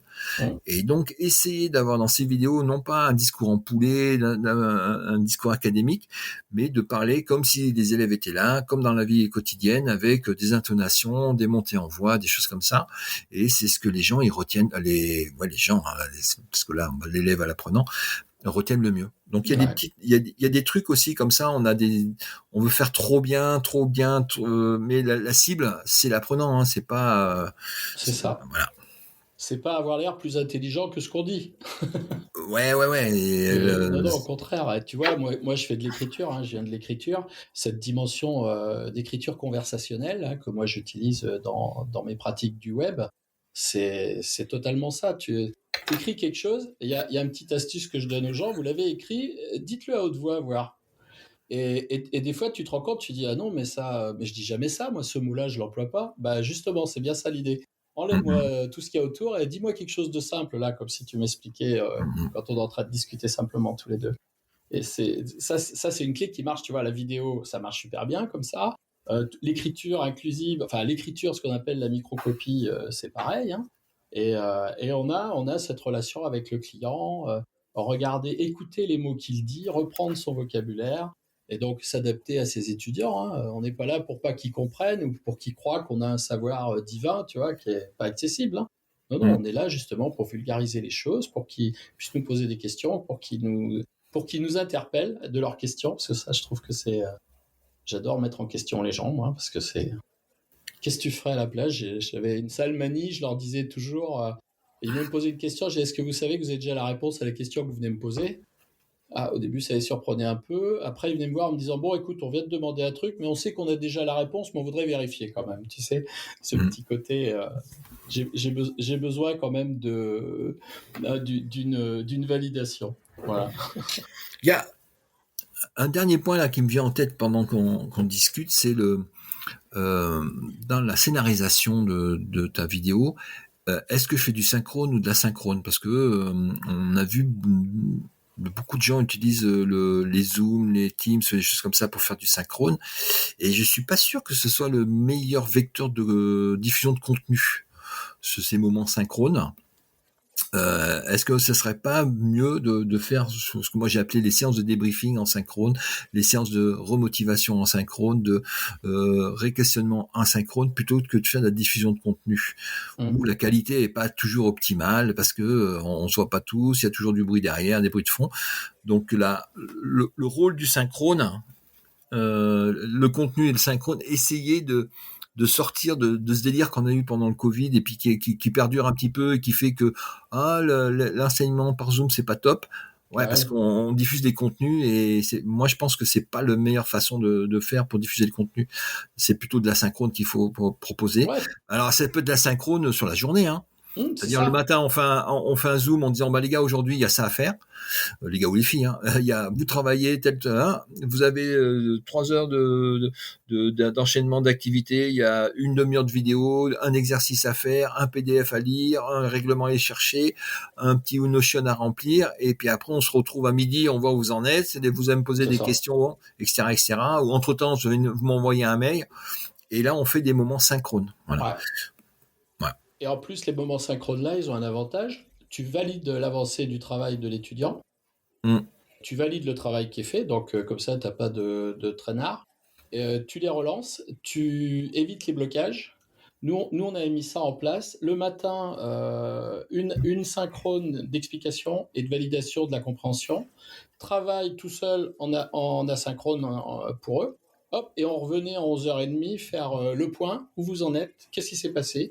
Et donc essayer d'avoir dans ces vidéos non pas un discours empoulé, un discours académique, mais de parler comme si les élèves étaient là, comme dans la vie quotidienne, avec des intonations, des montées en voix, des choses comme ça. Et c'est ce que les gens ils retiennent, les gens, parce que là l'élève à l'apprenant retiennent le mieux. Donc il y a des trucs aussi comme ça. On veut faire trop bien, mais la cible c'est l'apprenant. Hein, c'est pas. C'est ça. Voilà. C'est pas avoir l'air plus intelligent que ce qu'on dit. Ouais. Non, au contraire. Tu vois, moi je fais de l'écriture. Hein, je viens de l'écriture. Cette dimension d'écriture conversationnelle que moi j'utilise dans mes pratiques du web, c'est totalement ça. Tu écris quelque chose, il y a une petite astuce que je donne aux gens, vous l'avez écrit, dites-le à haute voix, voir. Et des fois, tu te rends compte, tu dis, ah non, mais je dis jamais ça, moi, ce mot-là, je l'emploie pas. Bah, justement, c'est bien ça l'idée. Enlève-moi tout ce qu'il y a autour et dis-moi quelque chose de simple, là, comme si tu m'expliquais quand on est en train de discuter simplement tous les deux. Et ça, c'est une clé qui marche, tu vois, la vidéo, ça marche super bien comme ça. L'écriture inclusive, enfin, l'écriture, ce qu'on appelle la microcopie, c'est pareil, hein. Et on a cette relation avec le client, regarder, écouter les mots qu'il dit, reprendre son vocabulaire, et donc s'adapter à ses étudiants. Hein. On n'est pas là pour pas qu'ils comprennent ou pour qu'ils croient qu'on a un savoir divin, tu vois, qui est pas accessible. Hein. Non, on est là justement pour vulgariser les choses, pour qu'ils puissent nous poser des questions, pour qu'ils nous interpellent de leurs questions, parce que ça, je trouve que c'est... J'adore mettre en question les gens, moi, parce que c'est... Qu'est-ce que tu ferais à la place? J'avais une sale manie, je leur disais toujours, ils venaient me poser une question, j'ai dit, est-ce que vous savez que vous avez déjà la réponse à la question que vous venez me poser? Au début, ça les surprenait un peu. Après, ils venaient me voir en me disant, bon, écoute, on vient de demander un truc, mais on sait qu'on a déjà la réponse, mais on voudrait vérifier quand même. Tu sais, ce petit côté, j'ai besoin quand même d'une validation. Voilà. Il y a un dernier point là qui me vient en tête pendant qu'on discute, c'est dans la scénarisation de ta vidéo, est-ce que je fais du synchrone ou de l'asynchrone? Parce que on a vu beaucoup de gens utilisent les Zoom, les Teams, des choses comme ça pour faire du synchrone, et je suis pas sûr que ce soit le meilleur vecteur de diffusion de contenu, ces moments synchrones. Est-ce que ce serait pas mieux de faire ce que moi j'ai appelé les séances de débriefing en synchrone, les séances de remotivation en synchrone, de réquestionnement en synchrone, plutôt que de faire de la diffusion de contenu où la qualité est pas toujours optimale parce que on se voit pas tous, il y a toujours du bruit derrière, des bruits de fond. Donc là, le rôle du synchrone, le contenu et le synchrone, essayer de sortir de ce délire qu'on a eu pendant le Covid et puis qui perdure un petit peu et qui fait que l'enseignement par Zoom c'est pas top. Ouais, parce qu'on diffuse des contenus et moi je pense que c'est pas la meilleure façon de faire pour diffuser le contenu. C'est plutôt de la synchrone qu'il faut proposer. Ouais. Alors ça peut être de la synchrone sur la journée, hein. C'est-à-dire le matin on fait un Zoom en disant bah les gars aujourd'hui il y a ça à faire, les gars ou les filles, hein, vous travaillez vous avez 3 heures d'enchaînement d'activités, il y a une demi-heure de vidéo, un exercice à faire, un PDF à lire, un règlement à aller chercher, un petit Notion à remplir, et puis après on se retrouve à midi, on voit où vous en êtes, vous allez me poser des questions, etc., ou entre temps vous m'envoyez un mail, et là on fait des moments synchrones. Voilà. Ouais. Et en plus, les moments synchrones là, ils ont un avantage. Tu valides l'avancée du travail de l'étudiant. Mm. Tu valides le travail qui est fait, donc comme ça, tu n'as pas de traînard. Tu les relances, tu évites les blocages. Nous, on avait mis ça en place. Le matin, une synchrone d'explication et de validation de la compréhension. Travail tout seul en asynchrone pour eux. Hop, et on revenait à 11h30 faire le point, où vous en êtes, qu'est-ce qui s'est passé,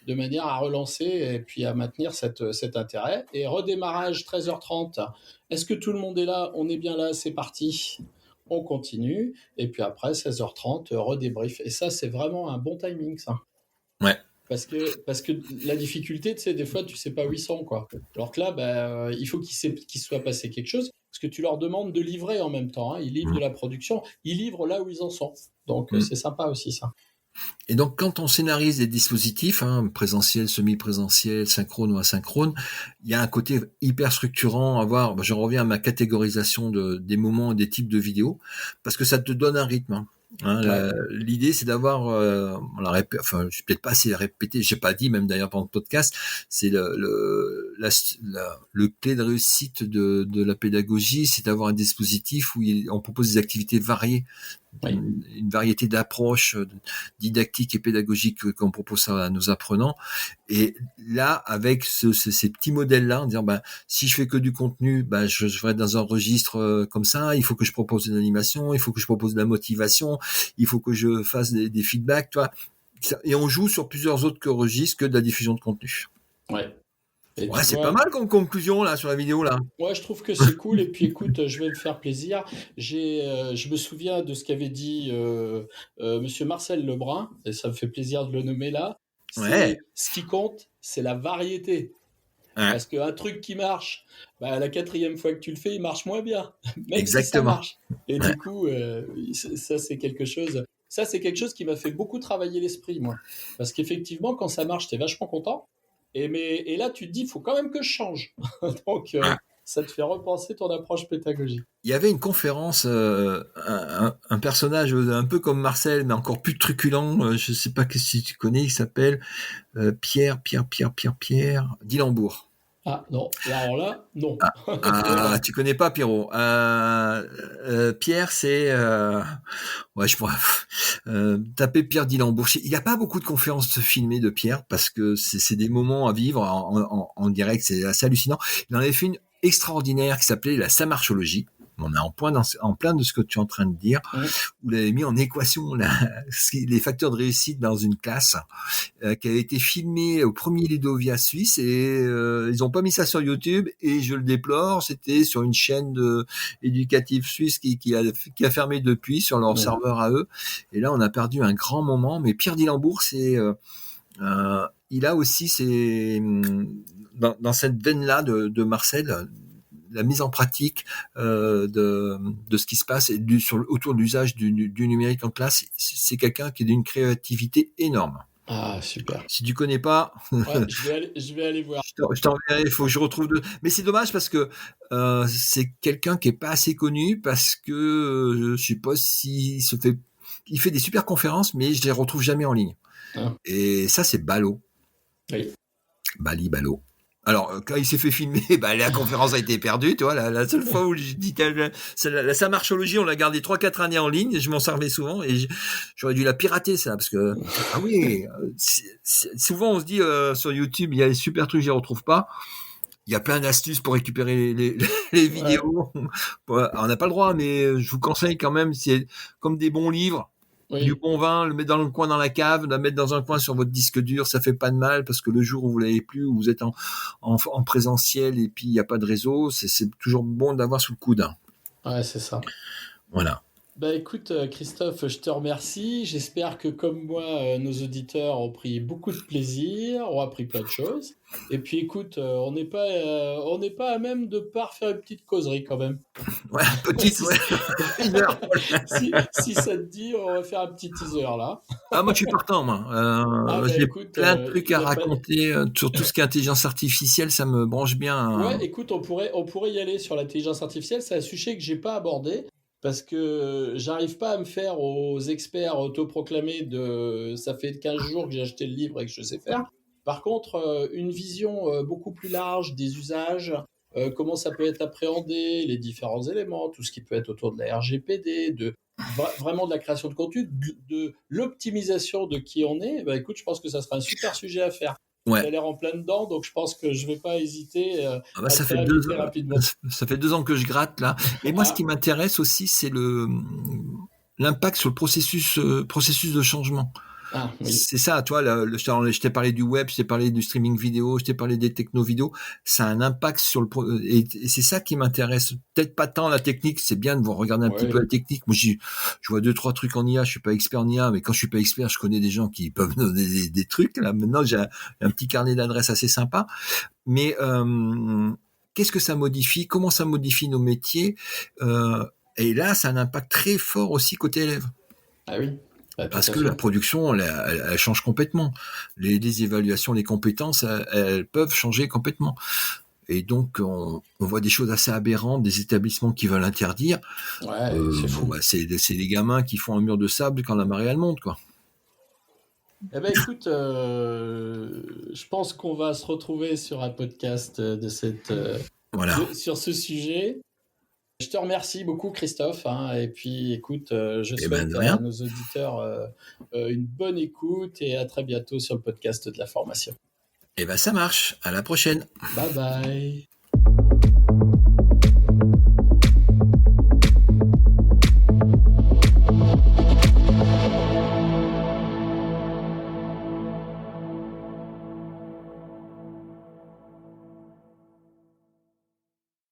de manière à relancer et puis à maintenir cet intérêt. Et redémarrage 13h30. Est-ce que tout le monde est là? On est bien là, c'est parti. On continue. Et puis après, 16h30, redébrief. Et ça, c'est vraiment un bon timing, ça. Ouais. Parce que la difficulté, tu sais, des fois, tu sais pas où ils sont, quoi. Alors que là, il faut qu'il soit passé quelque chose, parce que tu leur demandes de livrer en même temps. Hein. Ils livrent de la production, ils livrent là où ils en sont. Donc, c'est sympa aussi, ça. Et donc, quand on scénarise des dispositifs, présentiel, semi-présentiel, synchrone ou asynchrone, il y a un côté hyper structurant à voir. Je reviens à ma catégorisation des moments et des types de vidéos, parce que ça te donne un rythme. L'idée, c'est d'avoir, je suis peut-être pas assez répété, j'ai pas dit même d'ailleurs pendant le podcast, c'est le clé de réussite de la pédagogie, c'est d'avoir un dispositif où on propose des activités variées. Oui. Une variété d'approches didactiques et pédagogiques qu'on propose à nos apprenants. Et là, avec ces petits modèles-là, en disant, si je fais que du contenu, je vais dans un registre comme ça, il faut que je propose une animation, il faut que je propose de la motivation, il faut que je fasse des feedbacks, tu vois. Et on joue sur plusieurs autres registres que de la diffusion de contenu. Ouais. Ouais, c'est pas mal comme conclusion là sur la vidéo là. Ouais, je trouve que c'est cool. Et puis écoute, je vais me faire plaisir. Je me souviens de ce qu'avait dit Monsieur Marcel Lebrun, et ça me fait plaisir de le nommer là. Ouais. Ce qui compte, c'est la variété. Ouais. Parce qu'un truc qui marche, la 4e fois que tu le fais, il marche moins bien. Même Exactement. si ça marche. Et Ouais. du coup, ça c'est quelque chose. Ça c'est quelque chose qui m'a fait beaucoup travailler l'esprit, moi. Parce qu'effectivement, quand ça marche, t'es vachement content. Et là, tu te dis, il faut quand même que je change. Donc, ça te fait repenser ton approche pédagogique. Il y avait une conférence, un personnage un peu comme Marcel, mais encore plus truculent, je sais pas si tu connais, il s'appelle Pierre Dilambourg. Ah non, alors là, non. Tu connais pas Pierrot. Pierre, c'est... je pourrais... taper Pierre Dilambourg. Il n'y a pas beaucoup de conférences filmées de Pierre, parce que c'est des moments à vivre en direct, c'est assez hallucinant. Il en avait fait une extraordinaire qui s'appelait la samarchologie. On est en plein de ce que tu es en train de dire, où il avait mis en équation les facteurs de réussite dans une classe, qui avait été filmé au premier Ludovia suisse, et ils ont pas mis ça sur YouTube, et je le déplore, c'était sur une chaîne éducative suisse qui a fermé depuis sur leur serveur à eux, et là on a perdu un grand moment. Mais Pierre Dilambourg, il a aussi dans cette veine-là de Marcel, la mise en pratique de ce qui se passe et autour de l'usage du numérique en classe. C'est quelqu'un qui est d'une créativité énorme. Ah, super. Si tu connais pas, je vais aller voir. Je t'enverrai, il faut que je retrouve. Mais c'est dommage parce que c'est quelqu'un qui est pas assez connu, parce que je sais pas s'il il fait des super conférences, mais je les retrouve jamais en ligne. Et ça, c'est ballot. Oui. Ballot. Alors, quand il s'est fait filmer, la conférence a été perdue, tu vois. La seule fois où je dis que la samarchologie, on l'a gardé 3-4 années en ligne, et je m'en servais souvent, et j'aurais dû la pirater, ça, parce que, souvent on se dit, sur YouTube, il y a des super trucs, je les retrouve pas. Il y a plein d'astuces pour récupérer les vidéos. Ouais. On n'a pas le droit, mais je vous conseille quand même, c'est comme des bons livres. Oui. Du bon vin, le mettre dans le coin dans la cave, le mettre dans un coin sur votre disque dur, ça fait pas de mal, parce que le jour où vous l'avez plus, où vous êtes en présentiel et puis il n'y a pas de réseau, c'est toujours bon d'avoir sous le coude. Ouais, c'est ça. Voilà. Écoute, Christophe, je te remercie. J'espère que, comme moi, nos auditeurs ont pris beaucoup de plaisir, ont appris plein de choses. Et puis, écoute, on n'est pas à même de pas refaire une petite causerie quand même. Ouais, petite, une heure. Si ça te dit, on va faire un petit teaser là. Moi, je suis partant, moi. J'ai plein de trucs à raconter sur tout ce qui est intelligence artificielle, ça me branche bien. Ouais, écoute, on pourrait y aller sur l'intelligence artificielle. C'est un sujet que j'ai pas abordé, parce que j'arrive pas à me faire aux experts autoproclamés ça fait 15 jours que j'ai acheté le livre et que je sais faire. Par contre, une vision beaucoup plus large des usages, comment ça peut être appréhendé, les différents éléments, tout ce qui peut être autour de la RGPD, vraiment de la création de contenu, de l'optimisation de qui on est, bah, écoute, je pense que ça sera un super sujet à faire. Tu as Ouais. l'air en plein dedans, donc je pense que je ne vais pas hésiter Ah bah, à ça te fait réinviter rapidement. ça fait 2 ans que je gratte là. Et moi, ce qui m'intéresse aussi, c'est l'impact sur le processus de changement. Ah oui. C'est ça, toi, je t'ai parlé du web, je t'ai parlé du streaming vidéo, je t'ai parlé des techno vidéo. Ça a un impact sur et c'est ça qui m'intéresse. Peut-être pas tant la technique, c'est bien de vous regarder un petit peu la technique. Moi, je vois 2-3 trucs en IA. Je suis pas expert en IA, mais quand je suis pas expert, je connais des gens qui peuvent me donner des trucs. Là, maintenant, j'ai un petit carnet d'adresses assez sympa. Mais qu'est-ce que ça modifie? Comment ça modifie nos métiers? Et là, ça a un impact très fort aussi côté élève. Ah oui. Parce que la production, elle change complètement. Les évaluations, les compétences, elles peuvent changer complètement. Et donc, on voit des choses assez aberrantes, des établissements qui veulent interdire. Ouais, c'est fou. Bon, bah, c'est les gamins qui font un mur de sable quand la marée, elle monte, quoi. Eh ben écoute, je pense qu'on va se retrouver sur un podcast Voilà. sur ce sujet. Je te remercie beaucoup, Christophe. Et puis, écoute, je souhaite à nos auditeurs une bonne écoute et à très bientôt sur le podcast de la formation. Eh ben, ça marche. À la prochaine. Bye bye.